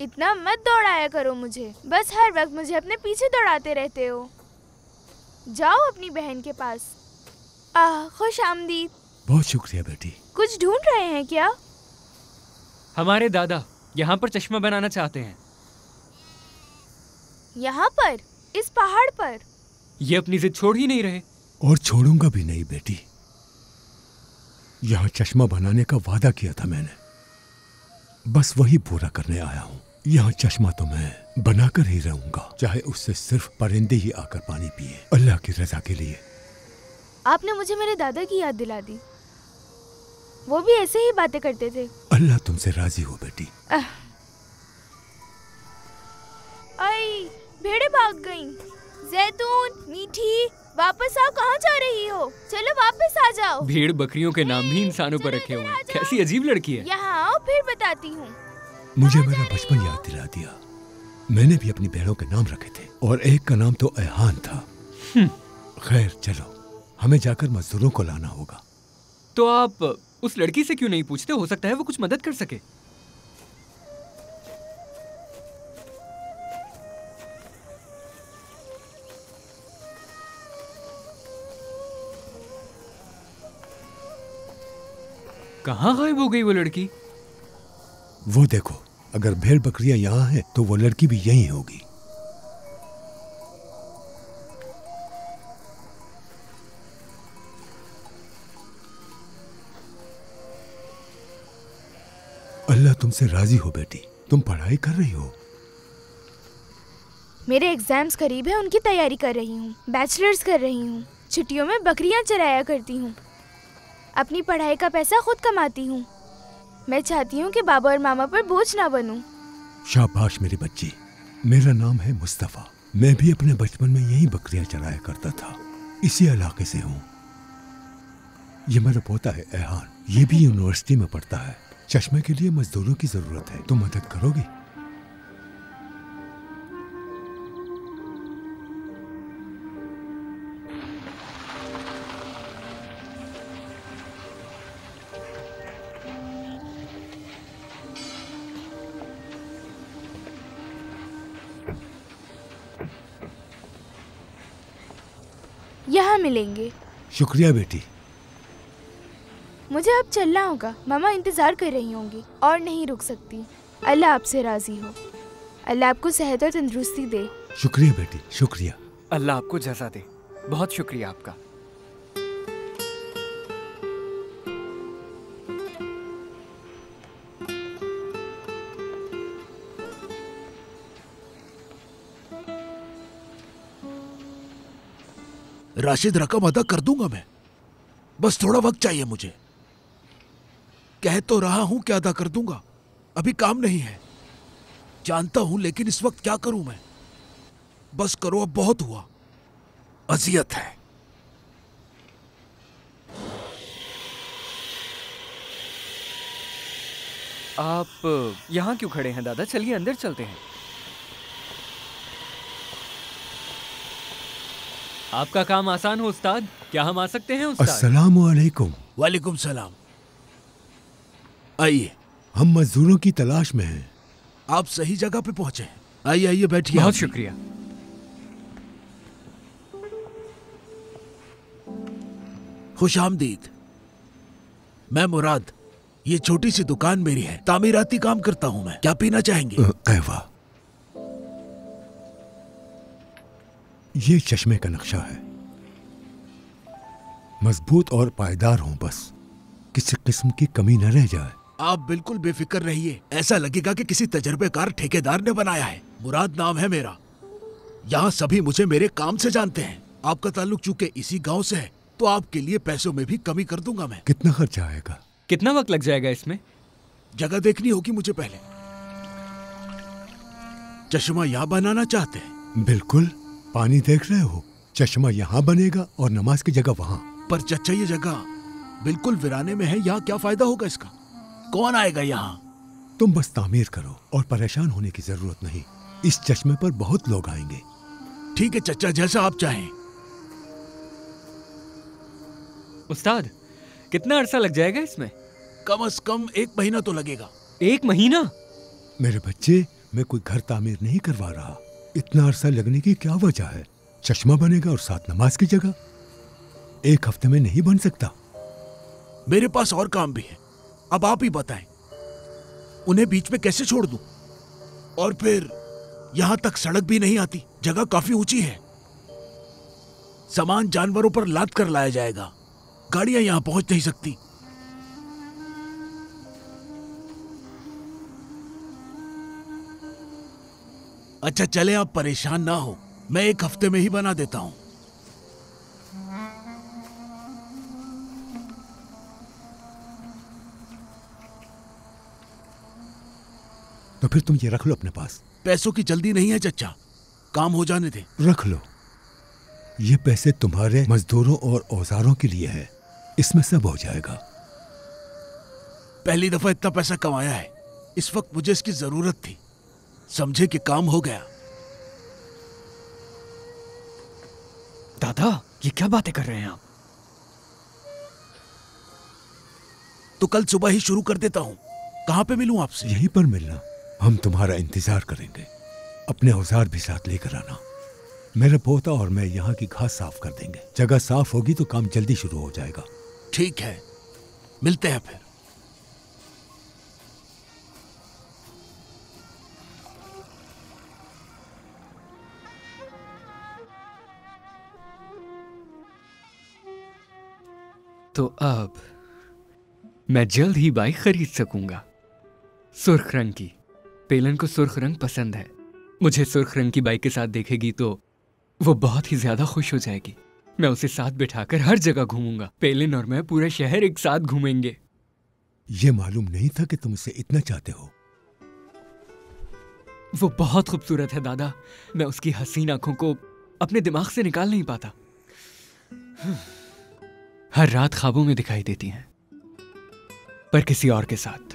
इतना मत दौड़ाया करो मुझे, बस हर वक्त मुझे अपने पीछे दौड़ाते रहते हो। जाओ अपनी बहन के पास। खुश आमदीद।
बहुत शुक्रिया बेटी।
कुछ ढूंढ रहे हैं क्या?
हमारे दादा यहाँ पर चश्मा बनाना चाहते हैं।
यहाँ पर, इस पहाड़ पर?
ये अपनी जिद छोड़ ही नहीं रहे।
और छोड़ूंगा भी नहीं बेटी। यहाँ चश्मा बनाने का वादा किया था मैंने, बस वही पूरा करने आया हूँ। यहाँ चश्मा तो मैं बनाकर ही रहूंगा, चाहे उससे सिर्फ परिंदे ही आकर पानी पिए, अल्लाह की रजा के लिए।
आपने मुझे मेरे दादा की याद दिला दी, वो भी ऐसे ही बातें करते थे।
अल्लाह तुमसे राजी हो बेटी।
आई, भेड़ें भाग गईं। जैतून, मीठी, वापस आओ, कहाँ जा रही हो? चलो वापस आ जाओ।
भेड़ बकरियों के नाम भी इंसानों पर रखे हुए हैं। कैसी अजीब लड़की है।
यहाँ आओ, फिर बताती हूँ।
मुझे मेरा बचपन याद दिला दिया। मैंने भी अपनी बहनों के नाम रखे थे और एक का नाम तो ऐहान था। खैर चलो, हमें जाकर मजदूरों को लाना होगा।
तो आप उस लड़की से क्यों नहीं पूछते? हो सकता है वो कुछ मदद कर सके। कहाँ गायब हो गई वो लड़की?
वो देखो, अगर भेड़ बकरियां यहाँ हैं तो वो लड़की भी यहीं होगी। अल्लाह तुमसे राजी हो बेटी। तुम पढ़ाई कर रही हो?
मेरे एग्जाम्स करीब है, उनकी तैयारी कर रही हूँ। बैचलर्स कर रही हूँ। छुट्टियों में बकरियां चराया करती हूँ। अपनी पढ़ाई का पैसा खुद कमाती हूँ। मैं चाहती हूँ कि बाबा और मामा पर बोझ ना बनूं।
शाबाश मेरी बच्ची। मेरा नाम है मुस्तफ़ा। मैं भी अपने बचपन में यही बकरियां चराया करता था। इसी इलाके से हूँ। ये मेरा पोता है एहान। ये भी यूनिवर्सिटी में पढ़ता है। चश्मे के लिए मजदूरों की जरूरत है, तुम मदद करोगी?
यहाँ मिलेंगे।
शुक्रिया बेटी।
मुझे अब चलना होगा। मामा इंतजार कर रही होंगी और नहीं रुक सकती। अल्लाह आपसे राजी हो। अल्लाह आपको सेहत और तंदुरुस्ती दे।
शुक्रिया बेटी, शुक्रिया।
अल्लाह आपको जज़ा दे। बहुत शुक्रिया आपका।
राशिद, रकम अदा कर दूंगा मैं, बस थोड़ा वक्त चाहिए मुझे। कह तो रहा हूं कि अदा कर दूंगा, अभी काम नहीं है, जानता हूं, लेकिन इस वक्त क्या करूं मैं। बस करो, अब बहुत हुआ, अजियत है।
आप यहाँ क्यों खड़े हैं दादा? चलिए अंदर चलते हैं। आपका काम आसान हो उस्ताद। क्या हम आ सकते हैं उस्ताद?
अस्सलामु अलैकुम।
वालेकुम सलाम। आइए।
हम मजदूरों की तलाश में हैं।
आप सही जगह पे पहुंचे हैं। आइए आइए, बैठिए।
बहुत शुक्रिया।
खुशामदीद। मैं मुराद। ये छोटी सी दुकान मेरी है, तामीराती काम करता हूं मैं। क्या पीना चाहेंगे?
कहवा। ये चश्मे का नक्शा है। मजबूत और पायदार हो, बस किसी किस्म की कमी न रह जाए।
आप बिल्कुल बेफिक्र रहिए, ऐसा लगेगा कि किसी तजर्बेकार ठेकेदार ने बनाया है। मुराद नाम है मेरा। यहाँ सभी मुझे मेरे काम से जानते हैं। आपका ताल्लुक चूंकि इसी गांव से है, तो आपके लिए पैसों में भी कमी कर दूंगा मैं।
कितना खर्चा आएगा?
कितना वक्त लग जाएगा इसमें?
जगह देखनी होगी मुझे पहले। चश्मा यहाँ बनाना चाहते हैं?
बिल्कुल। पानी देख रहे हो, चश्मा यहाँ बनेगा और नमाज की जगह वहाँ।
पर चचा, ये जगह बिल्कुल वीराने में है, यहाँ क्या फायदा होगा इसका? कौन आएगा यहाँ?
तुम बस तामीर करो और परेशान होने की जरूरत नहीं। इस चश्मे पर बहुत लोग आएंगे।
ठीक है चचा, जैसा आप चाहें।
उस्ताद, कितना अरसा लग जाएगा इसमें?
कम से कम 1 महीना तो लगेगा।
1 महीना?
मेरे बच्चे, मैं कोई घर तामीर नहीं करवा रहा। इतना अरसा लगने की क्या वजह है? चश्मा बनेगा और साथ नमाज की जगह। 1 हफ्ते में नहीं बन सकता।
मेरे पास और काम भी है। अब आप ही बताएं, उन्हें बीच में कैसे छोड़ दूं? और फिर यहां तक सड़क भी नहीं आती, जगह काफी ऊंची है। सामान जानवरों पर लाद कर लाया जाएगा, गाड़ियां यहां पहुंच नहीं सकती। अच्छा चले, आप परेशान ना हो, मैं 1 हफ्ते में ही बना देता हूं।
तो फिर तुम ये रख लो अपने पास।
पैसों की जल्दी नहीं है चचा, काम हो जाने दे।
रख लो। ये पैसे तुम्हारे मजदूरों और औजारों के लिए है, इसमें सब हो जाएगा।
पहली दफा इतना पैसा कमाया है, इस वक्त मुझे इसकी जरूरत थी। समझे कि काम हो गया।
दादा, ये क्या बातें कर रहे हैं आप?
तो कल सुबह ही शुरू कर देता हूं। कहां पे मिलूं आपसे?
यहीं पर मिलना। हम तुम्हारा इंतजार करेंगे। अपने औजार भी साथ लेकर आना। मेरा पोता और मैं यहाँ की घास साफ कर देंगे। जगह साफ होगी तो काम जल्दी शुरू हो जाएगा।
ठीक है, मिलते हैं फिर।
तो अब मैं जल्द ही बाइक खरीद सकूंगा, सुर्ख रंग की। पेलन को सुर्ख रंग पसंद है। मुझे सुर्ख रंग की बाइक के साथ देखेगी तो वो बहुत ही ज्यादा खुश हो जाएगी। मैं उसे साथ बिठाकर हर जगह घूमूंगा। पेलिन और मैं पूरा शहर एक साथ घूमेंगे।
ये मालूम नहीं था कि तुम उसे इतना चाहते हो।
वो बहुत खूबसूरत है दादा। मैं उसकी हसीन आंखों को अपने दिमाग से निकाल नहीं पाता। हर रात ख्वाबों में दिखाई देती हैं, पर किसी और के साथ।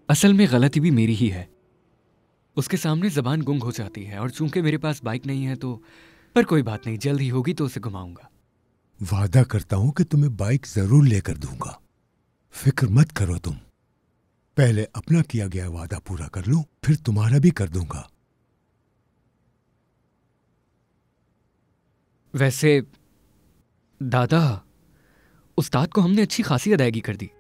असल में गलती भी मेरी ही है। उसके सामने जबान गुंग हो जाती है, और चूंकि मेरे पास बाइक नहीं है तो, पर कोई बात नहीं, जल्द ही होगी तो उसे घुमाऊंगा।
वादा करता हूं कि तुम्हें बाइक जरूर लेकर दूंगा। फिक्र मत करो तुम। पहले अपना किया गया वादा पूरा कर लूं, फिर तुम्हारा भी कर दूंगा।
वैसे दादा, उस्ताद को हमने अच्छी खासी अदायगी कर दी।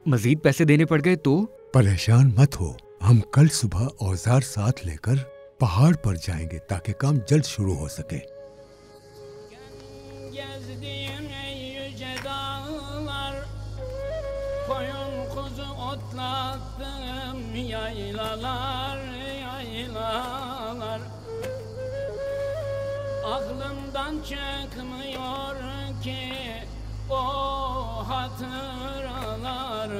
मजीद पैसे देने पड़ गए तो?
परेशान मत हो, हम कल सुबह औजार साथ लेकर पहाड़ पर जाएंगे ताकि काम जल्द शुरू हो सके।
Gezdiğim ey yüce dağlar, koyun kuzu otlattım yaylalar, yaylalar. Aklımdan çıkmıyor ki o hatıralar.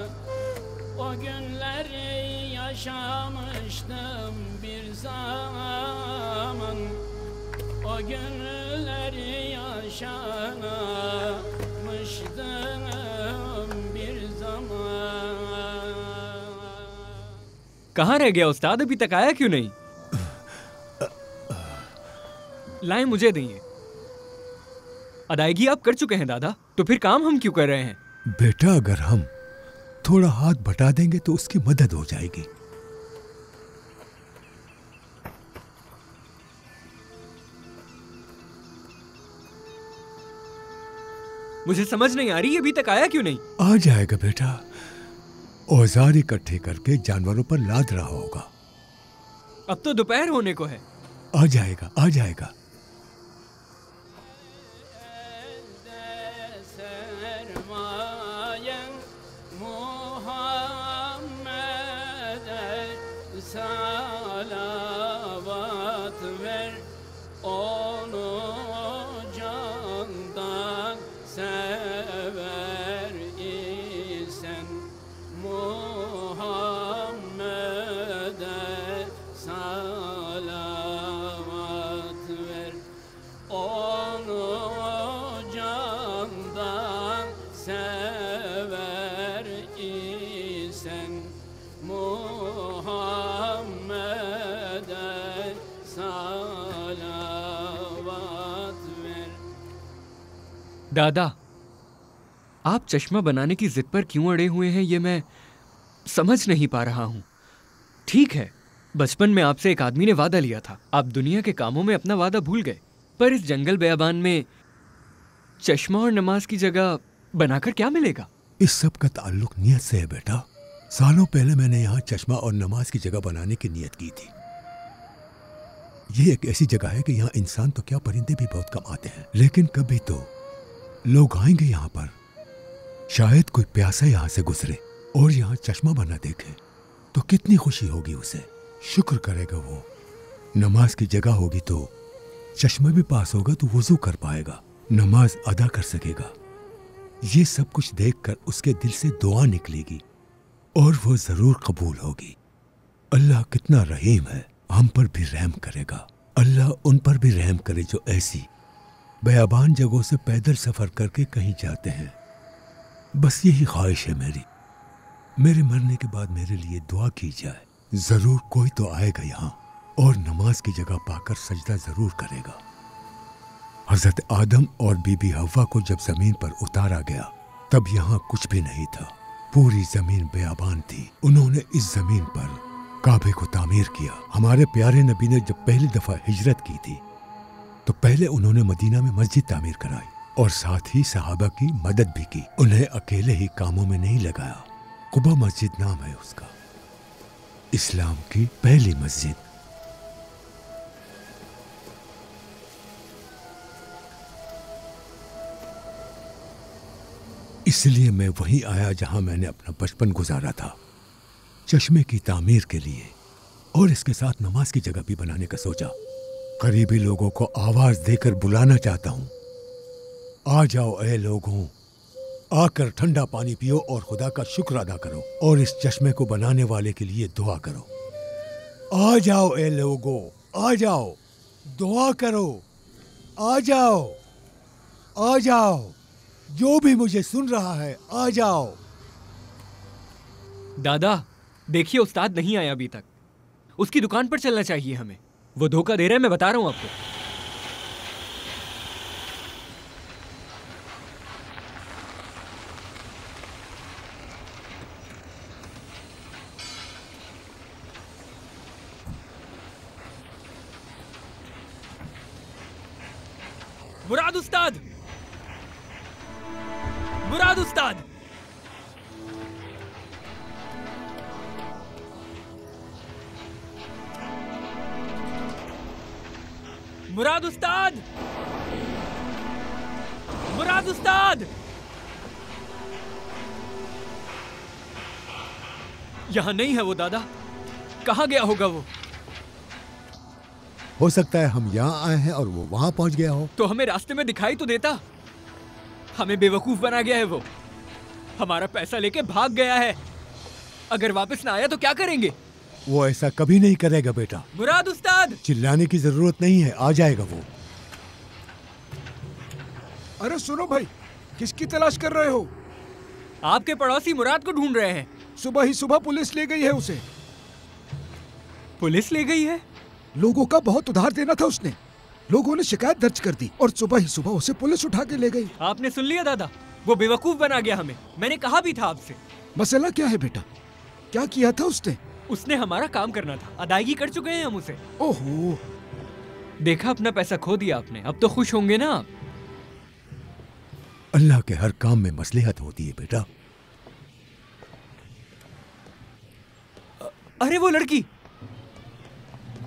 O günleri yaşamıştım bir zaman. O günleri yaşamıştım bir zaman.
कहाँ रह गया उस्ताद? अभी तक आया क्यों नहीं? लाएं मुझे देंगे। अदायगी आप कर चुके हैं दादा, तो फिर काम हम क्यों कर रहे हैं?
बेटा, अगर हम थोड़ा हाथ बटा देंगे तो उसकी मदद हो जाएगी।
मुझे समझ नहीं आ रही, अभी तक आया क्यों नहीं?
आ जाएगा बेटा। औजार इकट्ठे करके जानवरों पर लाद रहा होगा।
अब तो दोपहर होने को है।
आ जाएगा, आ जाएगा।
दादा, आप चश्मा बनाने की जिद पर क्यों अड़े हुए हैं, ये मैं समझ नहीं पा रहा हूं। ठीक है, बचपन में आपसे एक आदमी ने वादा लिया था। आप दुनिया के कामों में अपना वादा भूल गए, पर इस जंगल बेयाबान में चश्मा और नमाज की जगह बनाकर क्या मिलेगा?
इस सब का ताल्लुक नियत से है बेटा। सालों पहले मैंने यहाँ चश्मा और नमाज की जगह बनाने की नियत की थी। ये एक ऐसी जगह है कि यहाँ इंसान तो क्या, परिंदे भी बहुत कम आते हैं। लेकिन कभी तो लोग आएंगे यहाँ पर, शायद कोई प्यासा यहाँ से गुजरे और यहाँ चश्मा बना देखे तो कितनी खुशी होगी उसे। शुक्र करेगा वो। नमाज की जगह होगी तो चश्मा भी पास होगा तो वुजू कर पाएगा, नमाज अदा कर सकेगा। ये सब कुछ देखकर उसके दिल से दुआ निकलेगी और वो जरूर कबूल होगी। अल्लाह कितना रहीम है, हम पर भी रहम करेगा। अल्लाह उन पर भी रहम करे जो ऐसी बेयाबान जगहों से पैदल सफर करके कहीं जाते हैं। बस यही ख्वाहिश है मेरी। मेरे मरने के बाद मेरे लिए दुआ की जाए। जरूर कोई तो आएगा यहाँ और नमाज की जगह पाकर सजदा जरूर करेगा। हजरत आदम और बीबी हव्वा को जब जमीन पर उतारा गया तब यहाँ कुछ भी नहीं था। पूरी जमीन बेयाबान थी। उन्होंने इस जमीन पर काबे को तामीर किया। हमारे प्यारे नबी ने जब पहली दफा हिजरत की थी तो पहले उन्होंने मदीना में मस्जिद तामीर कराई और साथ ही सहाबा की मदद भी की। उन्हें अकेले ही कामों में नहीं लगाया। कुबा मस्जिद नाम है उसका, इस्लाम की पहली मस्जिद। इसलिए मैं वहीं आया जहां मैंने अपना बचपन गुजारा था, चश्मे की तामीर के लिए, और इसके साथ नमाज की जगह भी बनाने का सोचा। करीबी लोगों को आवाज देकर बुलाना चाहता हूं। आ जाओ ऐ लोगों, आकर ठंडा पानी पियो और खुदा का शुक्र अदा करो और इस चश्मे को बनाने वाले के लिए दुआ करो। आ जाओ ऐ लोगों, आ जाओ, दुआ करो, आ जाओ, आ जाओ, जो भी मुझे सुन रहा है आ जाओ।
दादा देखिए, उस्ताद नहीं आया अभी तक। उसकी दुकान पर चलना चाहिए हमें। वो धोखा दे रहा है, मैं बता रहा हूं आपको। मुराद उस्ताद, मुराद उस्ताद, मुराद उस्ताद, मुराद उस्ताद। यहां नहीं है वो दादा। कहां गया होगा वो?
हो सकता है हम यहाँ आए हैं और वो वहां पहुंच गया हो।
तो हमें रास्ते में दिखाई तो देता। हमें बेवकूफ बना गया है वो। हमारा पैसा लेके भाग गया है। अगर वापस ना आया तो क्या करेंगे?
वो ऐसा कभी नहीं करेगा बेटा।
मुराद उस्ताद,
चिल्लाने की जरूरत नहीं है, आ जाएगा वो।
अरे सुनो भाई, किसकी तलाश कर रहे हो?
आपके पड़ोसी मुराद को ढूंढ रहे हैं।
सुबह ही सुबह पुलिस ले गई है उसे।
पुलिस ले गई है?
लोगों का बहुत उधार देना था उसने। लोगों ने शिकायत दर्ज कर दी और सुबह ही सुबह उसे पुलिस उठा के ले गई।
आपने सुन लिया दादा, वो बेवकूफ बना गया हमें। मैंने कहा भी था आपसे।
मसला क्या है बेटा? क्या किया था उसने?
उसने हमारा काम करना था, अदायगी कर चुके हैं हम उसे।
ओहो,
देखा, अपना पैसा खो दिया आपने। अब तो खुश होंगे ना आप?
अल्लाह के हर काम में मसलहत होती है बेटा।
अरे वो लड़की,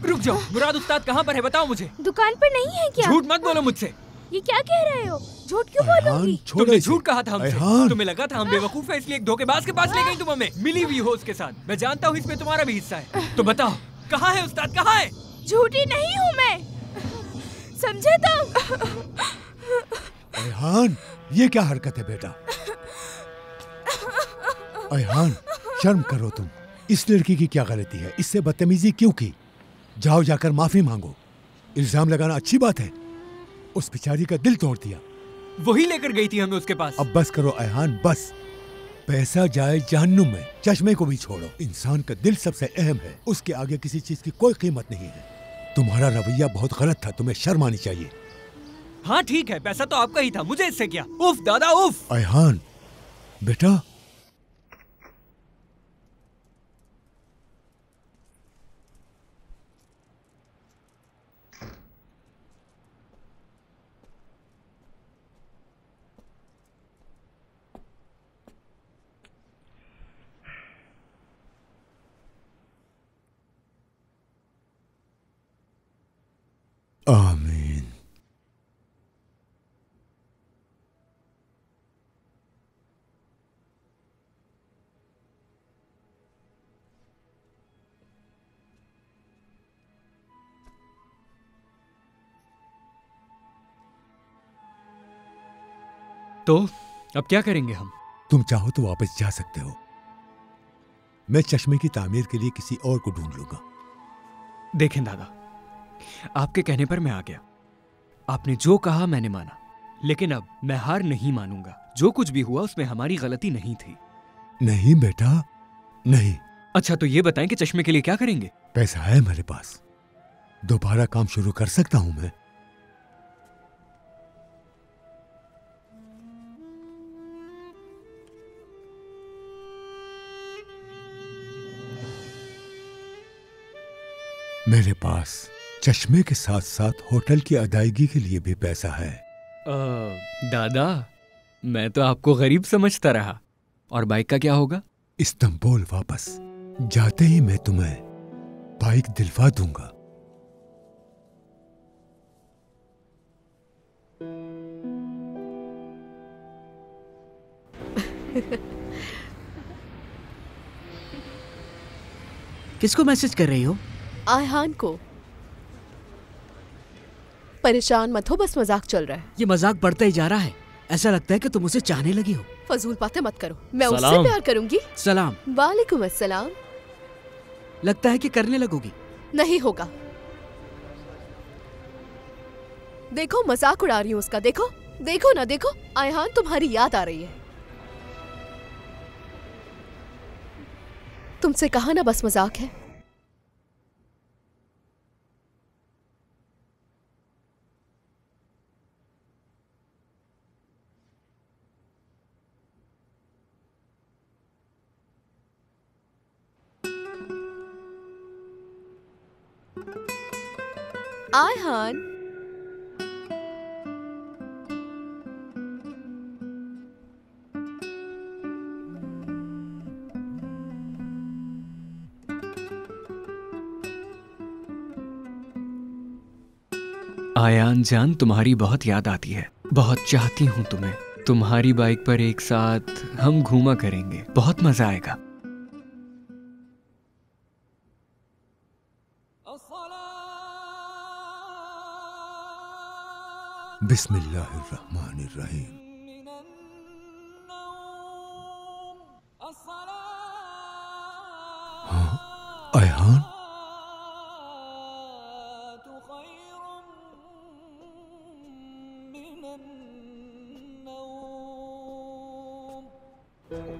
रुक जाओ। मुराद उस्ताद कहाँ पर है, बताओ मुझे।
दुकान पर नहीं है क्या?
झूठ मत बोलो मुझसे।
ये क्या कह रहे हो? झूठ क्यों बोलूंगी?
तुमने झूठ कहा था हमसे। तुम्हें लगा था हम बेवकूफ हैं, इसलिए एक धोखेबाज के पास ले गई तुम हमें। मिली हुई हो उसके साथ। मैं जानता हूँ इसमें तुम्हारा भी हिस्सा है। तो बताओ कहाँ है उस्ताद, कहाँ है?
झूठी नहीं हूँ मैं, समझे तुम?
अयहान, ये क्या हरकत है बेटा? अयहान, शर्म करो तुम। इस लड़की की क्या गलती है? इससे बदतमीजी क्यों की? जाओ जाकर माफी मांगो। इल्जाम लगाना अच्छी बात है। उस बेचारी का दिल तोड़ दिया।
वही लेकर गई थी हमें उसके पास।
अब बस करो अयहान, बस। पैसा जाए जहन्नुम में, चश्मे को भी छोड़ो। इंसान का दिल सबसे अहम है, उसके आगे किसी चीज की कोई कीमत नहीं है। तुम्हारा रवैया बहुत गलत था, तुम्हें शर्म आनी चाहिए।
हाँ ठीक है, पैसा तो आपका ही था, मुझे इससे क्या? उफ दादा उफ।
अयहान बेटा, आमीन।
तो अब क्या करेंगे हम?
तुम चाहो तो वापस जा सकते हो। मैं चश्मे की तामीर के लिए किसी और को ढूंढ लूंगा।
देखें दादा, आपके कहने पर मैं आ गया। आपने जो कहा मैंने माना, लेकिन अब मैं हार नहीं मानूंगा। जो कुछ भी हुआ उसमें हमारी गलती नहीं थी।
नहीं बेटा, नहीं।
अच्छा तो ये बताएं कि चश्मे के लिए क्या करेंगे?
पैसा है मेरे पास, दोबारा काम शुरू कर सकता हूं मैं। मेरे पास चश्मे के साथ साथ होटल की अदायगी के लिए भी पैसा है।
दादा, मैं तो आपको गरीब समझता रहा। और बाइक का क्या होगा?
इस्तांबुल वापस जाते ही मैं तुम्हें बाइक दिलवा दूंगा।
किसको मैसेज कर रही हो?
आयहान को। परेशान मत हो, बस मजाक चल रहा है।
ये मजाक बढ़ता ही जा रहा है। ऐसा लगता है कि तुम उसे चाहने लगी हो।
फजूल बातें मत करो, मैं उससे प्यार करूंगी।
सलाम।
वालेकुम अस्सलाम।
लगता है कि करने लगोगी।
नहीं होगा। देखो मजाक उड़ा रही हूँ उसका। देखो देखो ना, देखो आयहान तुम्हारी याद आ रही है। तुमसे कहा ना बस मजाक है। आयहान,
आयान जान, तुम्हारी बहुत याद आती है। बहुत चाहती हूँ तुम्हें। तुम्हारी बाइक पर एक साथ हम घूमा करेंगे, बहुत मजा आएगा।
बिस्मिल्लाहिर्रहमानिर्रहीम। हाँ, आयहान,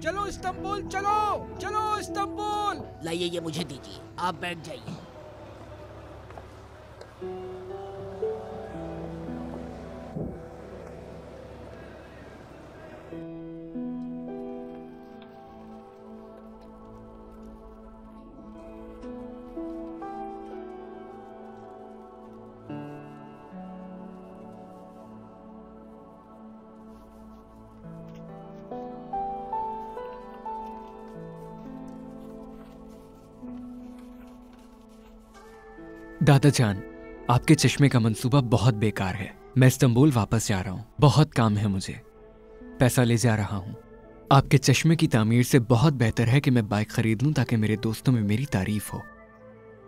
चलो इस्तांबुल, चलो चलो इस्तांबुल।
लाइए, ये मुझे दीजिए, आप बैठ जाइए।
दादा जान, आपके चश्मे का मंसूबा बहुत बेकार है। मैं इस्तांबुल वापस जा रहा हूँ, बहुत काम है मुझे। पैसा ले जा रहा हूँ। आपके चश्मे की तामीर से बहुत बेहतर है कि मैं बाइक खरीद लूँ ताकि मेरे दोस्तों में मेरी तारीफ हो।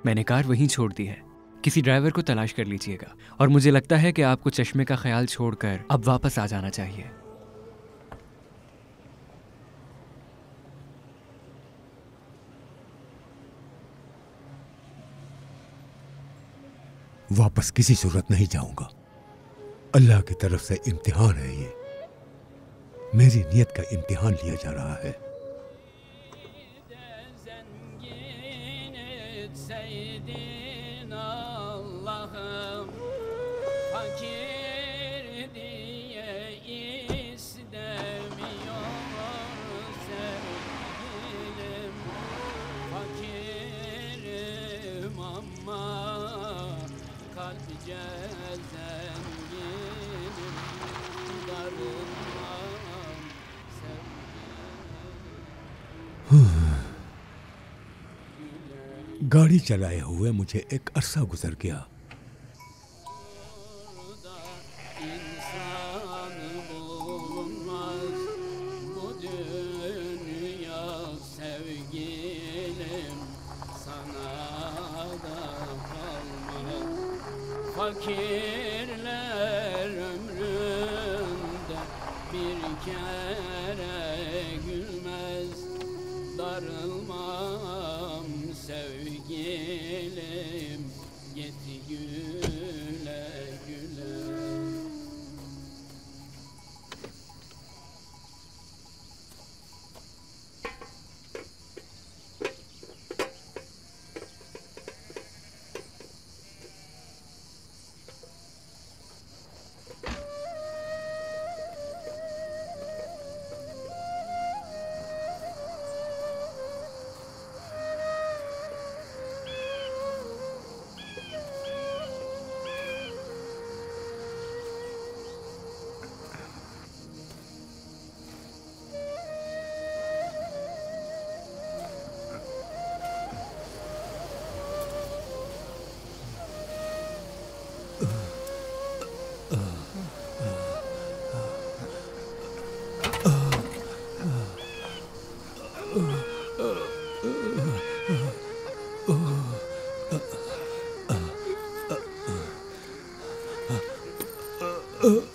मैंने कार वहीं छोड़ दी है, किसी ड्राइवर को तलाश कर लीजिएगा। और मुझे लगता है कि आपको चश्मे का ख्याल छोड़कर अब वापस आ जाना चाहिए।
वापस किसी सूरत नहीं जाऊंगा। अल्लाह की तरफ से इम्तिहान है ये। मेरी नियत का इम्तिहान लिया जा रहा है। गाड़ी चलाए हुए मुझे एक अरसा गुजर गया।
Fakirler ömründe bir kere gülmez, darılmam sevgilim, git güle güle.
अल्लाह,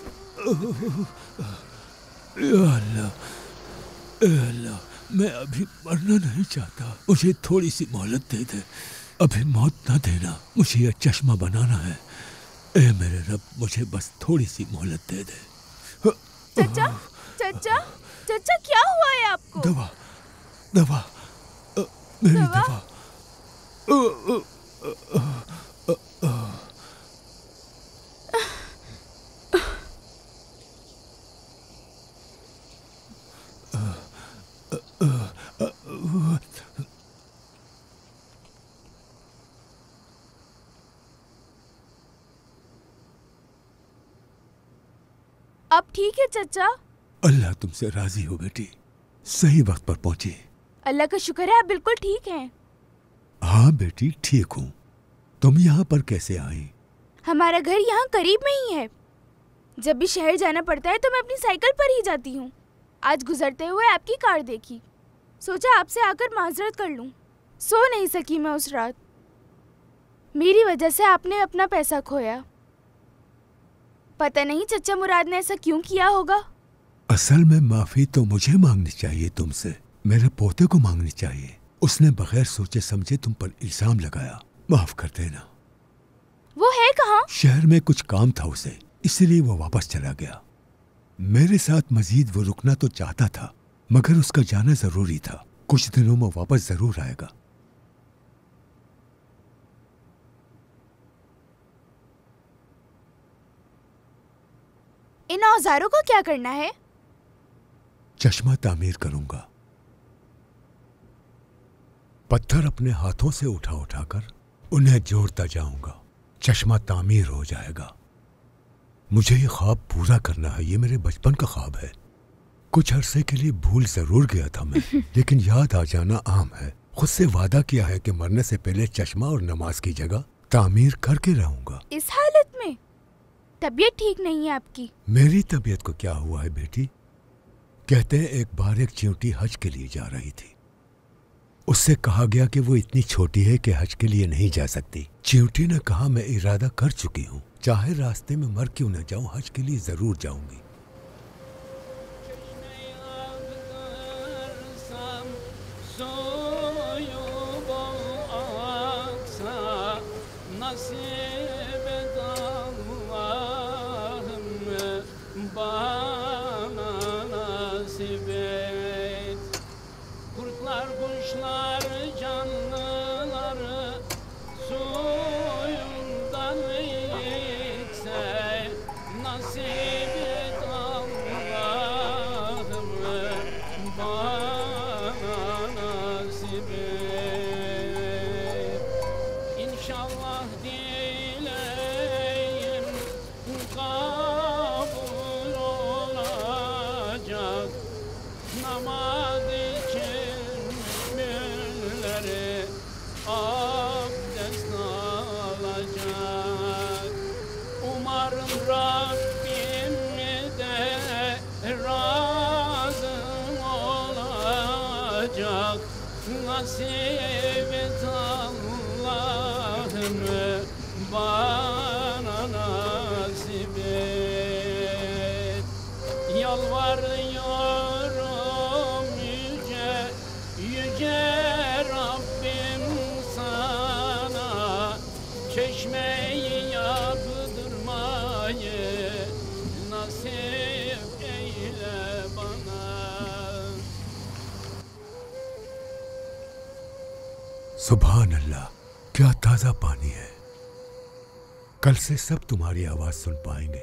अल्लाह, मैं अभी मरना नहीं चाहता, मुझे थोड़ी सी मोहलत दे दे, अभी मौत ना देना, मुझे यह चश्मा बनाना है। ए मेरे रब, मुझे बस थोड़ी सी मोहलत दे दे।
चचा, चचा, चचा, क्या हुआ है आपको?
दवा, दवा, मेरी दवा।
अब ठीक है चचा?
अल्लाह तुमसे राजी हो बेटी, सही वक्त पर पहुंची।
अल्लाह का शुक्र है आप बिल्कुल ठीक हैं।
हाँ बेटी, ठीक हूँ। तुम यहाँ पर कैसे आई?
हमारा घर यहाँ करीब में ही है। जब भी शहर जाना पड़ता है तो मैं अपनी साइकिल पर ही जाती हूँ। आज गुजरते हुए आपकी कार देखी, सोचा आपसे आकर माजरत कर लूँ। सो नहीं सकी मैं उस रात, मेरी वजह से आपने अपना पैसा खोया। पता नहीं चचा मुराद ने ऐसा क्यों किया होगा।
असल में माफी तो मुझे मांगनी चाहिए तुमसे, मेरे पोते को मांगनी चाहिए। उसने बगैर सोचे समझे तुम पर इल्जाम लगाया, माफ कर देना।
वो है कहाँ?
शहर में कुछ काम था उसे, इसलिए वो वापस चला गया। मेरे साथ मजीद वो रुकना तो चाहता था, मगर उसका जाना जरूरी था। कुछ दिनों में वापस जरूर आएगा।
इन औजारों को क्या करना है?
चश्मा तामीर करूंगा। पत्थर अपने हाथों से उठा उठाकर उन्हें जोड़ता जाऊंगा, चश्मा तामीर हो जाएगा। मुझे ये ख्वाब पूरा करना है, ये मेरे बचपन का ख्वाब है। कुछ अरसे के लिए भूल जरूर गया था मैं, लेकिन याद आ जाना आम है। खुद से वादा किया है कि मरने से पहले चश्मा और नमाज की जगह तामीर करके रहूंगा।
इस हालत में? तबीयत ठीक नहीं है आपकी?
मेरी तबीयत को क्या हुआ है बेटी? कहते हैं एक बार एक चींटी हज के लिए जा रही थी। उससे कहा गया कि वो इतनी छोटी है कि हज के लिए नहीं जा सकती। चींटी ने कहा, मैं इरादा कर चुकी हूँ, चाहे रास्ते में मर क्यों न जाऊं, हज के लिए जरूर जाऊंगी। सुभान अल्लाह, क्या ताजा पानी है। कल से सब तुम्हारी आवाज सुन पाएंगे।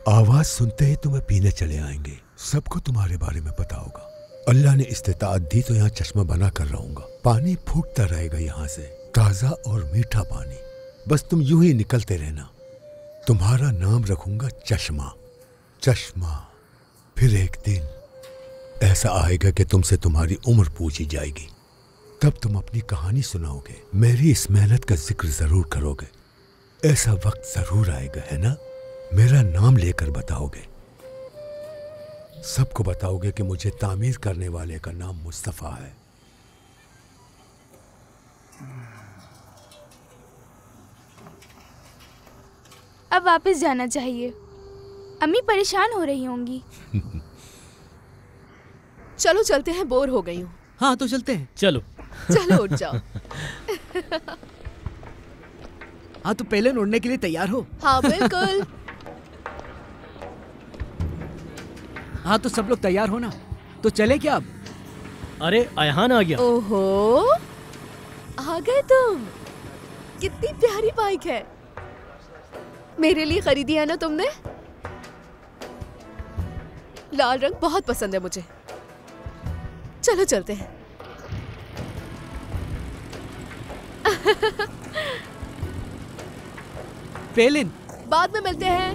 आवाज सुनते ही तुम्हें पीने चले आएंगे। सबको तुम्हारे बारे में पता होगा। अल्लाह ने इस्तिताअत दी तो यहाँ चश्मा बना कर रहूंगा। पानी फूटता रहेगा यहाँ से, ताजा और मीठा पानी। बस तुम यूं ही निकलते रहना। तुम्हारा नाम रखूंगा चश्मा। चश्मा। फिर एक दिन ऐसा आएगा कि तुमसे तुम्हारी उम्र पूछी जाएगी। तब तुम अपनी कहानी सुनाओगे, मेरी इस मेहनत का जिक्र जरूर करोगे। ऐसा वक्त जरूर आएगा, है ना? मेरा नाम लेकर बताओगे। सबको बताओगे कि मुझे तामीर करने वाले का नाम मुस्तफा है।
अब वापस जाना चाहिए। अम्मी परेशान हो रही होंगी।
चलो चलते हैं, बोर हो गई हूँ।
हाँ तो चलते हैं।
चलो
चलो उठ जाओ।
हाँ तो पहले उड़ने के लिए तैयार हो?
हाँ बिल्कुल।
हाँ तो सब लोग तैयार हो ना, तो चले क्या अब?
अरे अयहान आ गया।
ओहो, आ गए तुम। कितनी प्यारी बाइक है। मेरे लिए खरीदी है ना तुमने? लाल रंग बहुत पसंद है मुझे। चलो चलते हैं।
पेलिन,
बाद में मिलते हैं।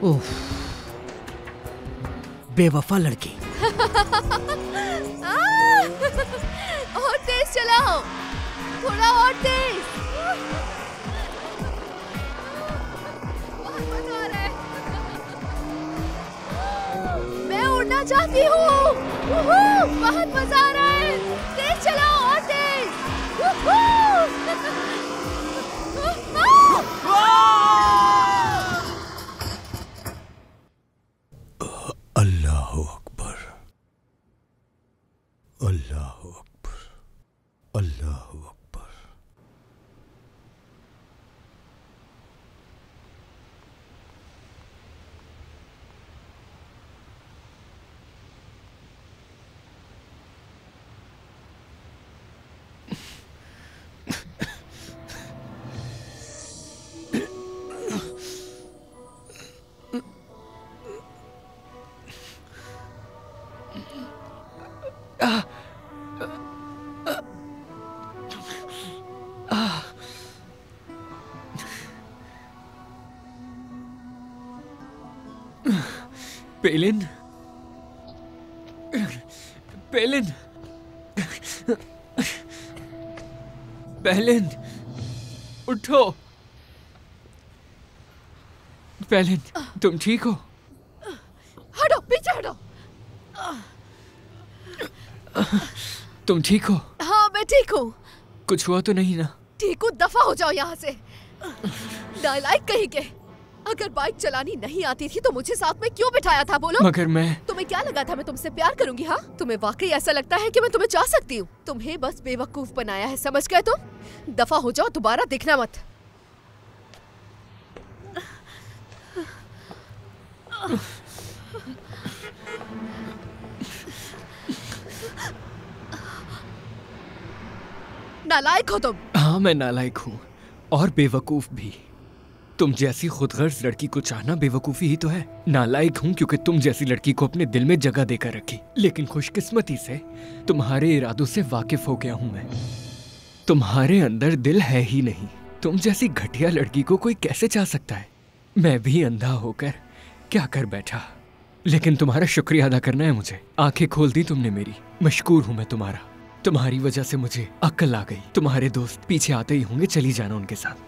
ओह, बेवफा लड़की।
और तेज चलाओ, थोड़ा और तेज। बहुत मजा आ रहा है। मैं उड़ना चाहती हूँ। बहुत मजा आ रहा है। तेज चलाओ और तेज।
अल्लाह अकबर, अल्लाह अकबर, अल्लाह अकबर।
पेलिन, पेलिन, पेलिन, उठो। पेलिन, तुम ठीक हो?
हटो, पीछे हटो।
तुम ठीक हो?
हाँ मैं ठीक हूँ।
कुछ हुआ तो नहीं ना?
ठीक हूँ, दफा हो जाओ यहाँ से। नालायक कहीं के। अगर बाइक चलानी नहीं आती थी तो मुझे साथ में क्यों बिठाया था, बोलो?
मगर मैं...
तुम्हें क्या लगा था मैं तुमसे प्यार करूंगी? हाँ, तुम्हें वाकई ऐसा लगता है कि मैं तुम्हें चाह सकती हूँ? तुम्हें बस बेवकूफ बनाया है, समझ गए तुम? दफा हो जाओ, दोबारा दिखना मत। नालायक हो तुम।
हाँ मैं नालायक हूँ और बेवकूफ भी। तुम जैसी खुदगर्ज लड़की को चाहना बेवकूफी ही तो है। नालायक हूँ क्योंकि तुम जैसी लड़की को अपने दिल में जगह देकर रखी, लेकिन खुशकिस्मती से तुम्हारे इरादों से वाकिफ हो गया हूँ मैं। तुम्हारे अंदर दिल है ही नहीं। तुम जैसी घटिया लड़की को कोई कैसे चाह सकता है? मैं भी अंधा होकर क्या कर बैठा, लेकिन तुम्हारा शुक्रिया अदा करना है मुझे। आंखें खोल दी तुमने मेरी। मशकूर हूँ मैं तुम्हारा। तुम्हारी वजह से मुझे अक्ल आ गई। तुम्हारे दोस्त पीछे आते ही होंगे, चली जाना उनके साथ।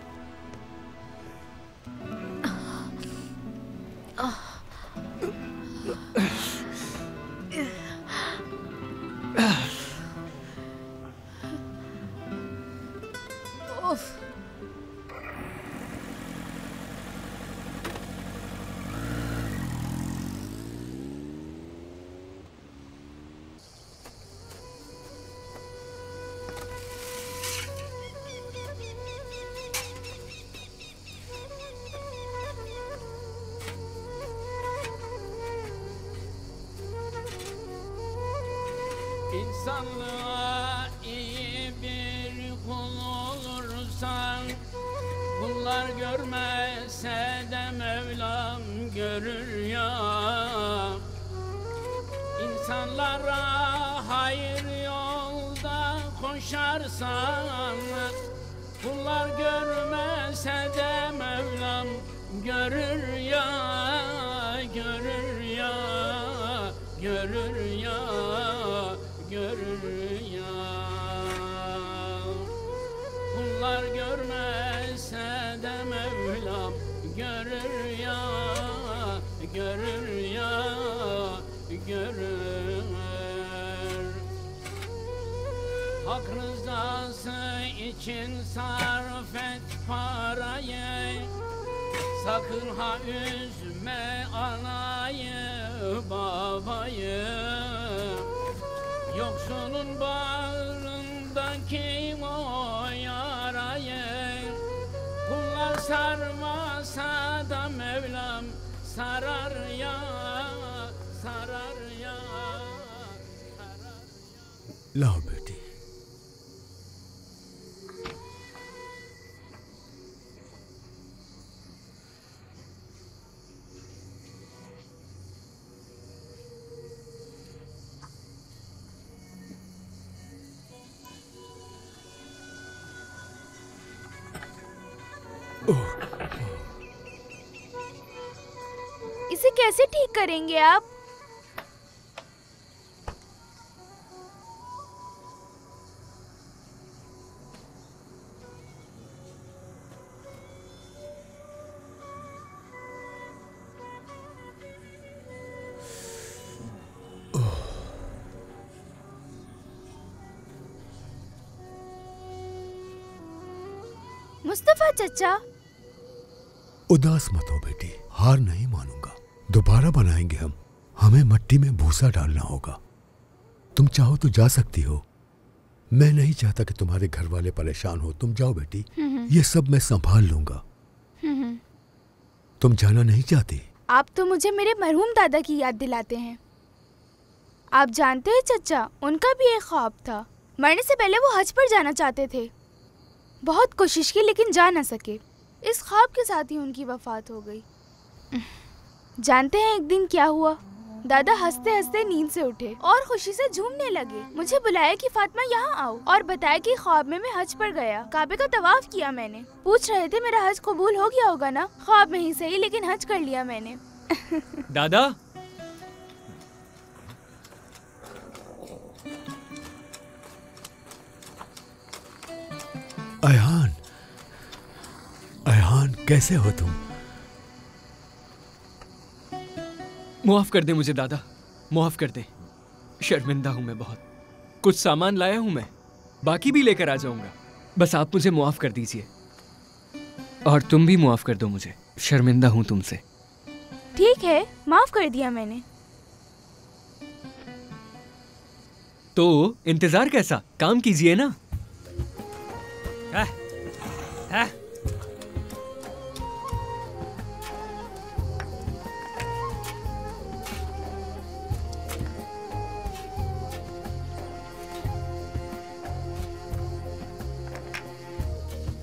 İnsanlığa iyi bir kul olursan, kullar görmese de Mevlam görür ya. İnsanlara hayır yolda koşarsan, kullar görmese de Mevlam görür ya, görür ya, görür ya. Görür ya. Kullar görmese de Mevlam görür ya, görür ya, görür. Hak rızası için sarf et parayı, Sakın ha üzme anayı babayı, yoksulun bağrındaki o yarayı. Kullar sarmasa da Mevlam sarar ya, sarar ya, sarar ya.
लाओ बेटी।
इसे कैसे ठीक करेंगे आप? मुस्तफा चचा,
उदास मत हो बेटी, हार नहीं मानूंगा। दोबारा बनाएंगे हम। हमें मट्टी में भूसा डालना होगा। तुम चाहो तो जा सकती हो। मैं नहीं चाहता कि तुम्हारे घर वाले परेशान हो। तुम जाओ बेटी, ये सब मैं संभाल लूंगा। तुम जाना नहीं चाहती?
आप तो मुझे मेरे मरहूम दादा की याद दिलाते हैं। आप जानते हैं चचा, उनका भी एक ख्वाब था। मरने से पहले वो हज पर जाना चाहते थे। बहुत कोशिश की लेकिन जा न सके। इस ख्वाब के साथ ही उनकी वफात हो गई। जानते हैं एक दिन क्या हुआ? दादा हंसते हंसते नींद से उठे और खुशी से झूमने लगे। मुझे बुलाया कि फातिमा यहाँ आओ और बताया कि ख्वाब में मैं हज पर गया। काबे का तवाफ किया मैंने। पूछ रहे थे मेरा हज कबूल हो गया होगा ना? ख्वाब में ही सही लेकिन हज कर लिया मैंने।
दादा,
अयहान, अयहान कैसे हो तुम?
मुआफ कर दे मुझे दादा, मुआफ कर दे। शर्मिंदा हूं मैं बहुत। कुछ सामान लाया हूं मैं, बाकी भी लेकर आ जाऊंगा। बस आप मुझे मुआफ कर दीजिए और तुम भी मुआफ कर दो मुझे। शर्मिंदा हूं तुमसे।
ठीक है, माफ कर दिया मैंने।
तो इंतजार कैसा? काम कीजिए ना।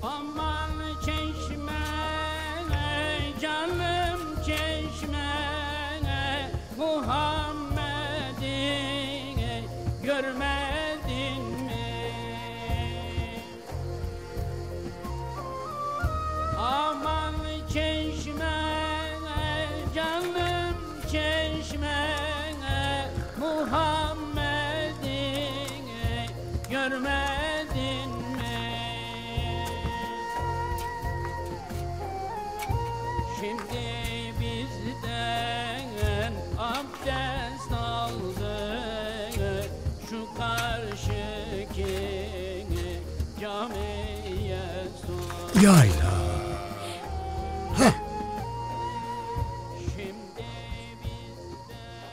Aman çeşme, canım çeşme, Muhammed'i görmedin mi? Aman çeşme, canım çeşme, Muhammed'i görmedin mi? Şimdi bizden abdest aldı şu karşıki camiye sor.
या इलाह।
Şimdi bizden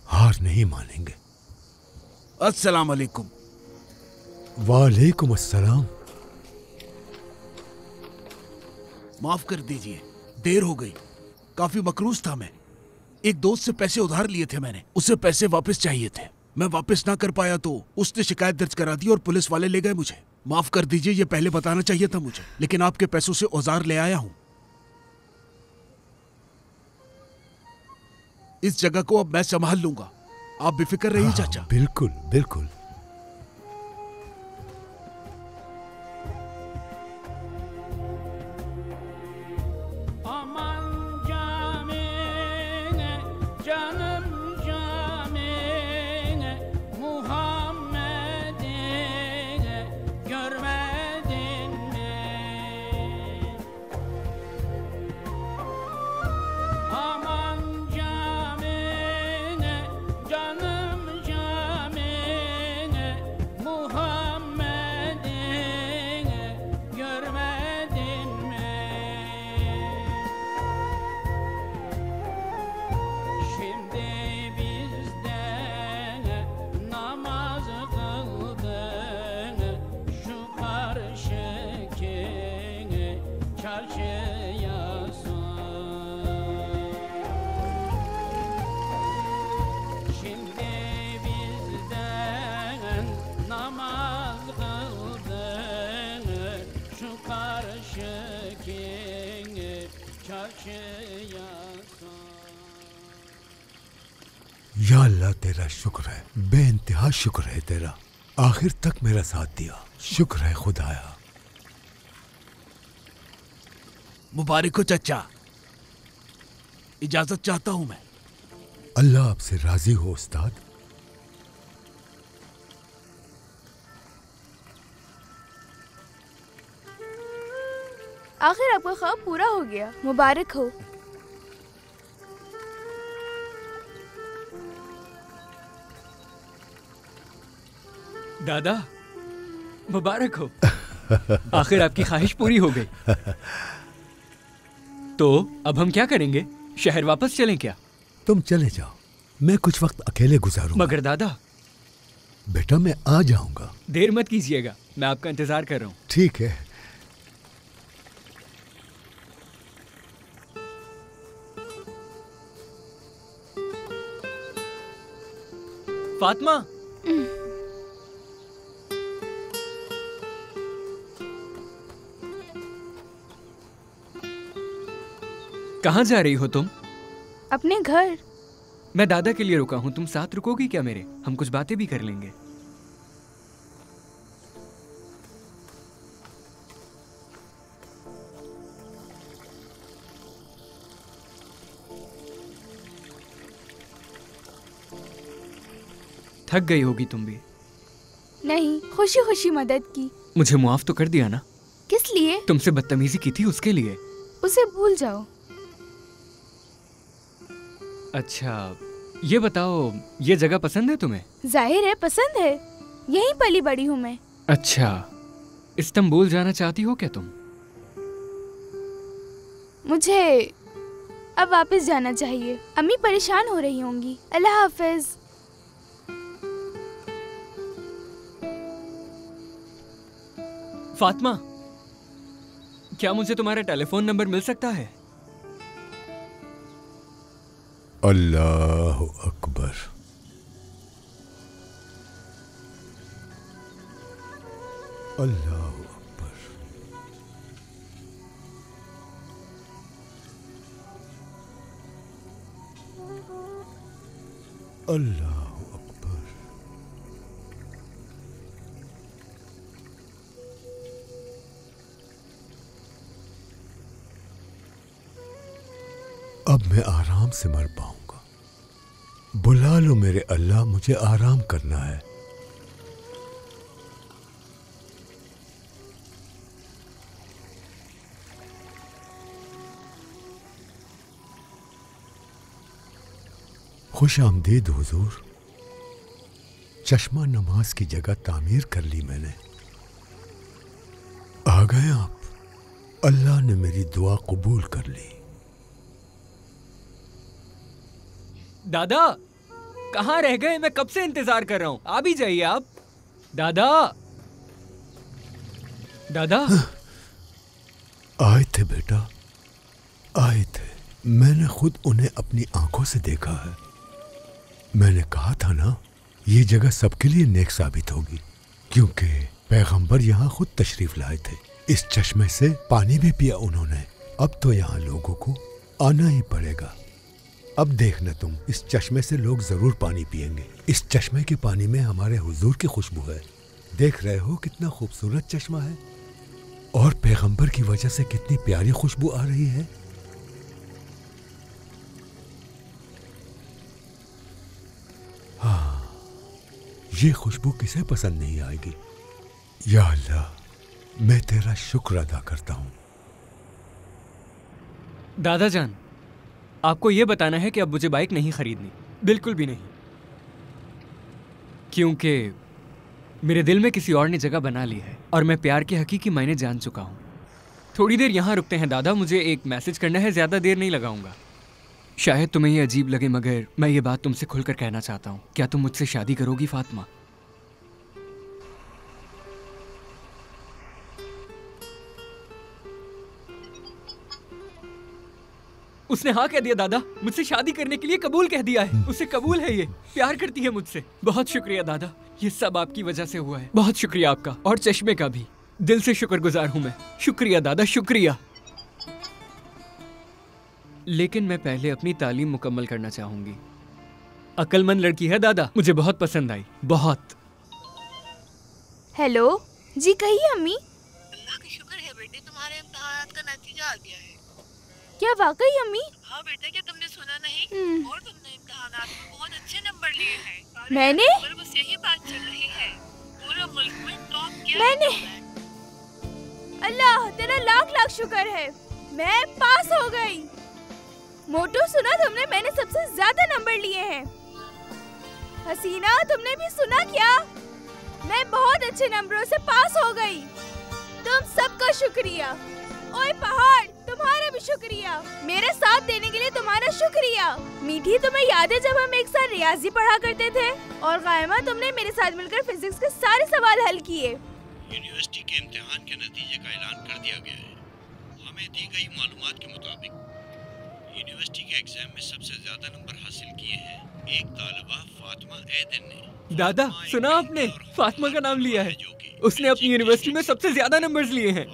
हार नहीं मानेंगे।
अस्सलाम वालेकुम।
वालेकुम अस्सलाम।
माफ कर दीजिए, देर हो गई। काफी मकरूज था मैं। एक दोस्त से पैसे उधार लिए थे मैंने, उसे पैसे वापस चाहिए थे। मैं वापस ना कर पाया तो उसने शिकायत दर्ज करा दी और पुलिस वाले ले गए मुझे। माफ कर दीजिए, ये पहले बताना चाहिए था मुझे, लेकिन आपके पैसों से औजार ले आया हूं। इस जगह को अब मैं संभाल लूंगा, आप बेफिक्र रहिए चाचा।
बिल्कुल बिल्कुल।
aman camine, canım camine, Muhammed'i görmedin mi? Aman camine, canım camine,
या अल्लाह तेरा शुक्र है, बेइंतहा शुक्र है तेरा, आखिर तक मेरा साथ दिया। शुक्र है खुदाया।
मुबारक हो चचा, इजाजत चाहता हूं मैं।
अल्लाह आपसे राजी हो उस्ताद।
आखिर आपका ख्वाब पूरा हो गया, मुबारक हो।
दादा मुबारक हो। आखिर आपकी ख्वाहिश पूरी हो गई। तो अब हम क्या करेंगे? शहर वापस चलें क्या?
तुम चले जाओ, मैं कुछ वक्त अकेले गुजारूंगा।
मगर दादा।
बेटा मैं आ जाऊंगा।
देर मत कीजिएगा, मैं आपका इंतजार कर रहा हूँ।
ठीक है।
फातिमा। कहाँ जा रही हो तुम?
अपने घर।
मैं दादा के लिए रुका हूँ, तुम साथ रुकोगी क्या मेरे? हम कुछ बातें भी कर लेंगे। थक गई होगी तुम भी।
नहीं, खुशी खुशी मदद की।
मुझे मुआफ तो कर दिया ना?
किस लिए?
तुमसे बदतमीजी की थी उसके लिए।
उसे भूल जाओ।
अच्छा ये बताओ, ये जगह पसंद है तुम्हें?
जाहिर है पसंद है, यहीं पली बड़ी हूँ मैं।
अच्छा, इस्तांबुल जाना चाहती हो क्या तुम?
मुझे अब वापस जाना चाहिए, अम्मी परेशान हो रही होंगी। अल्लाह हाफिज।
फातिमा, क्या मुझे तुम्हारा टेलीफोन नंबर मिल सकता है?
अल्लाह अकबर। अल्लाह अकबर। अल्लाह अकबर। अब मैं आराम से मर पाऊंगा। बुला लो मेरे अल्लाह, मुझे आराम करना है। खुश आमदीद हुजूर। चश्मा नमाज की जगह तामीर कर ली मैंने। आ गए आप। अल्लाह ने मेरी दुआ कबूल कर ली।
दादा कहाँ रह गए? मैं कब से इंतजार कर रहा हूँ, आ भी जाइए आप। दादा। दादा।
आए थे बेटा, आए थे। मैंने खुद उन्हें अपनी आंखों से देखा है। मैंने कहा था ना, ये जगह सबके लिए नेक साबित होगी, क्योंकि पैगंबर यहाँ खुद तशरीफ लाए थे। इस चश्मे से पानी भी पिया उन्होंने। अब तो यहाँ लोगों को आना ही पड़ेगा। अब देखना तुम, इस चश्मे से लोग जरूर पानी पिएंगे। इस चश्मे के पानी में हमारे हुजूर की खुशबू है। देख रहे हो कितना खूबसूरत चश्मा है, और पैगंबर की वजह से कितनी प्यारी खुशबू आ रही है। हाँ, ये खुशबू किसे पसंद नहीं आएगी। या अल्लाह, मैं तेरा शुक्र अदा करता हूँ।
दादा जान, आपको यह बताना है कि अब मुझे बाइक नहीं खरीदनी, बिल्कुल भी नहीं, क्योंकि मेरे दिल में किसी और ने जगह बना ली है और मैं प्यार के हकीकी मायने जान चुका हूँ। थोड़ी देर यहाँ रुकते हैं दादा, मुझे एक मैसेज करना है, ज़्यादा देर नहीं लगाऊंगा। शायद तुम्हें ये अजीब लगे, मगर मैं ये बात तुमसे खुलकर कहना चाहता हूँ। क्या तुम मुझसे शादी करोगी फातिमा? उसने हाँ कह दिया दादा, मुझसे शादी करने के लिए कबूल कह दिया है। उसे कबूल है, ये प्यार करती है मुझसे। बहुत शुक्रिया दादा, ये सब आपकी वजह से हुआ है। बहुत शुक्रिया आपका, और चश्मे का भी। दिल से शुक्रगुजार हूं मैं। शुक्रिया दादा, शुक्रिया। लेकिन मैं पहले अपनी तालीम मुकम्मल करना चाहूंगी। अक्लमंद लड़की है दादा, मुझे बहुत पसंद आई, बहुत।
हेलो जी, कहिए अम्मी।
अल्लाह का शुक्र है बेटे, तुम्हारे इम्तिहान का नतीजा आ गया है।
क्या वाकई अम्मी?
हाँ बेटा, क्या तुमने सुना नहीं? और तुमने इम्तिहानात में बहुत अच्छे नंबर लिए हैं।
मैंने?
बस यही बात चल रही है, पूरे मुल्क में टॉप किया
मैंने? अल्लाह तेरा लाख लाख शुक्र है, मैं पास हो गई। मोटू सुना तुमने, मैंने सबसे ज्यादा नंबर लिए हैं। हसीना तुमने भी सुना क्या? मैं बहुत अच्छे नंबरों से पास हो गई। तुम सबका शुक्रिया। ओए पहाड़, तुम्हारा भी शुक्रिया। मेरे साथ देने के लिए तुम्हारा शुक्रिया। मीठी, तुम्हें याद है जब हम एक साथ रियाजी पढ़ा करते थे? और कायमा, तुमने मेरे साथ मिलकर फिजिक्स के सारे सवाल हल किए।
यूनिवर्सिटी के इम्तिहान के नतीजे का ऐलान कर दिया गया है। हमें दी गई मालूमात के मुताबिक यूनिवर्सिटी के एग्जाम में सबसे ज्यादा नंबर हासिल किए हैं एक तालिबा फातिमा एदन ने।
दादा सुना आपने, फातिमा का नाम लिया है। उसने अपनी यूनिवर्सिटी में सबसे ज्यादा नंबर्स लिए हैं।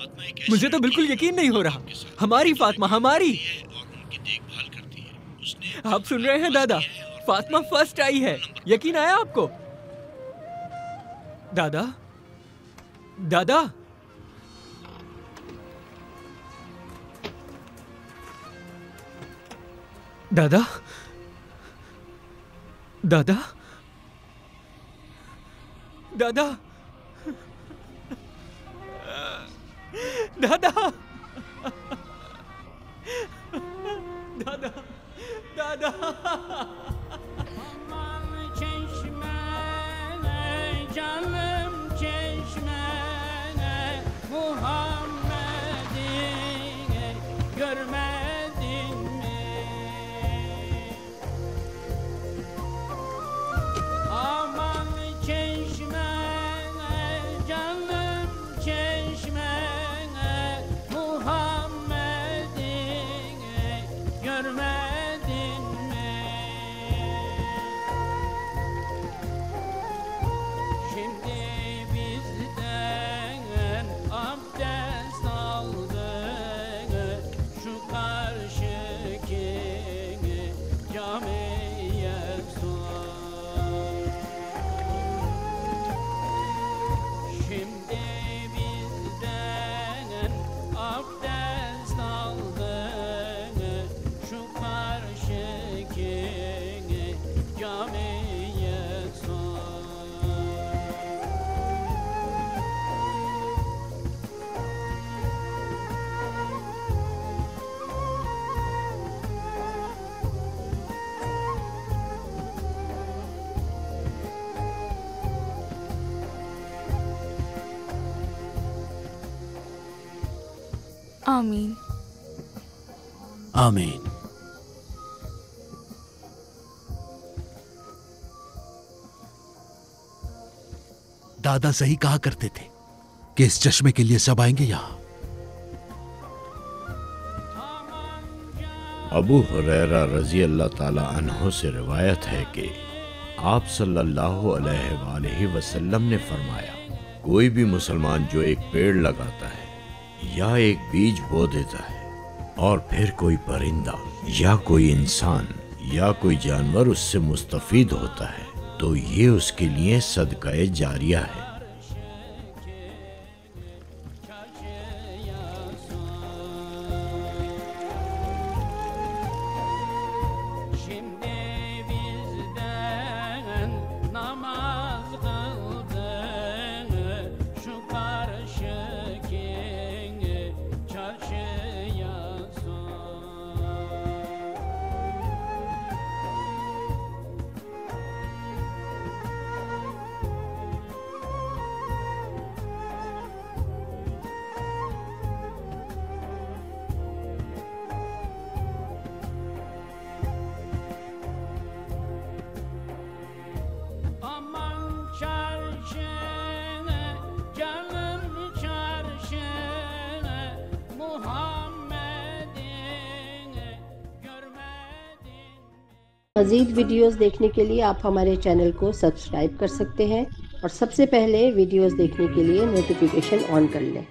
मुझे तो बिल्कुल यकीन नहीं हो रहा। हमारी फातिमा, हमारी। आप सुन रहे हैं दादा, फातिमा फर्स्ट आई है। यकीन आया आपको? दादा, दादा, दादा, दादा, दादा, दादा, दादा, दादा।
Aman çeşmene, canım çeşmene, Muhammed'i görmedin mi? Aman çeşmene, canım çeşmene, Muhammed'i görmedin mi? Şimdi bizden abdest aldık, şu karşıki camiye sor. Şimdi bizden abdest aldık, şu karşıki camiye sor.
आमीन।
आमीन। दादा सही कहा करते थे कि इस चश्मे के लिए सब आएंगे यहाँ।
अबू हुरैरा रजी अल्लाह ताला अन्हो से रिवायत है कि आप सल्लल्लाहु अलैहि वसल्लम ने फरमाया, कोई भी मुसलमान जो एक पेड़ लगाता है या एक बीज बो देता है और फिर कोई परिंदा या कोई इंसान या कोई जानवर उससे मुस्तफीद होता है तो ये उसके लिए सदका जारिया है।
Şimdi bizden namaz kıldın, şu karşıki çarşıya sor. Aman çarşına, canım çarşına, Muhammed'in görmedin.
मज़ीद वीडियोस देखने के लिए आप हमारे चैनल को सब्सक्राइब कर सकते हैं और सबसे पहले वीडियोस देखने के लिए नोटिफिकेशन ऑन कर लें।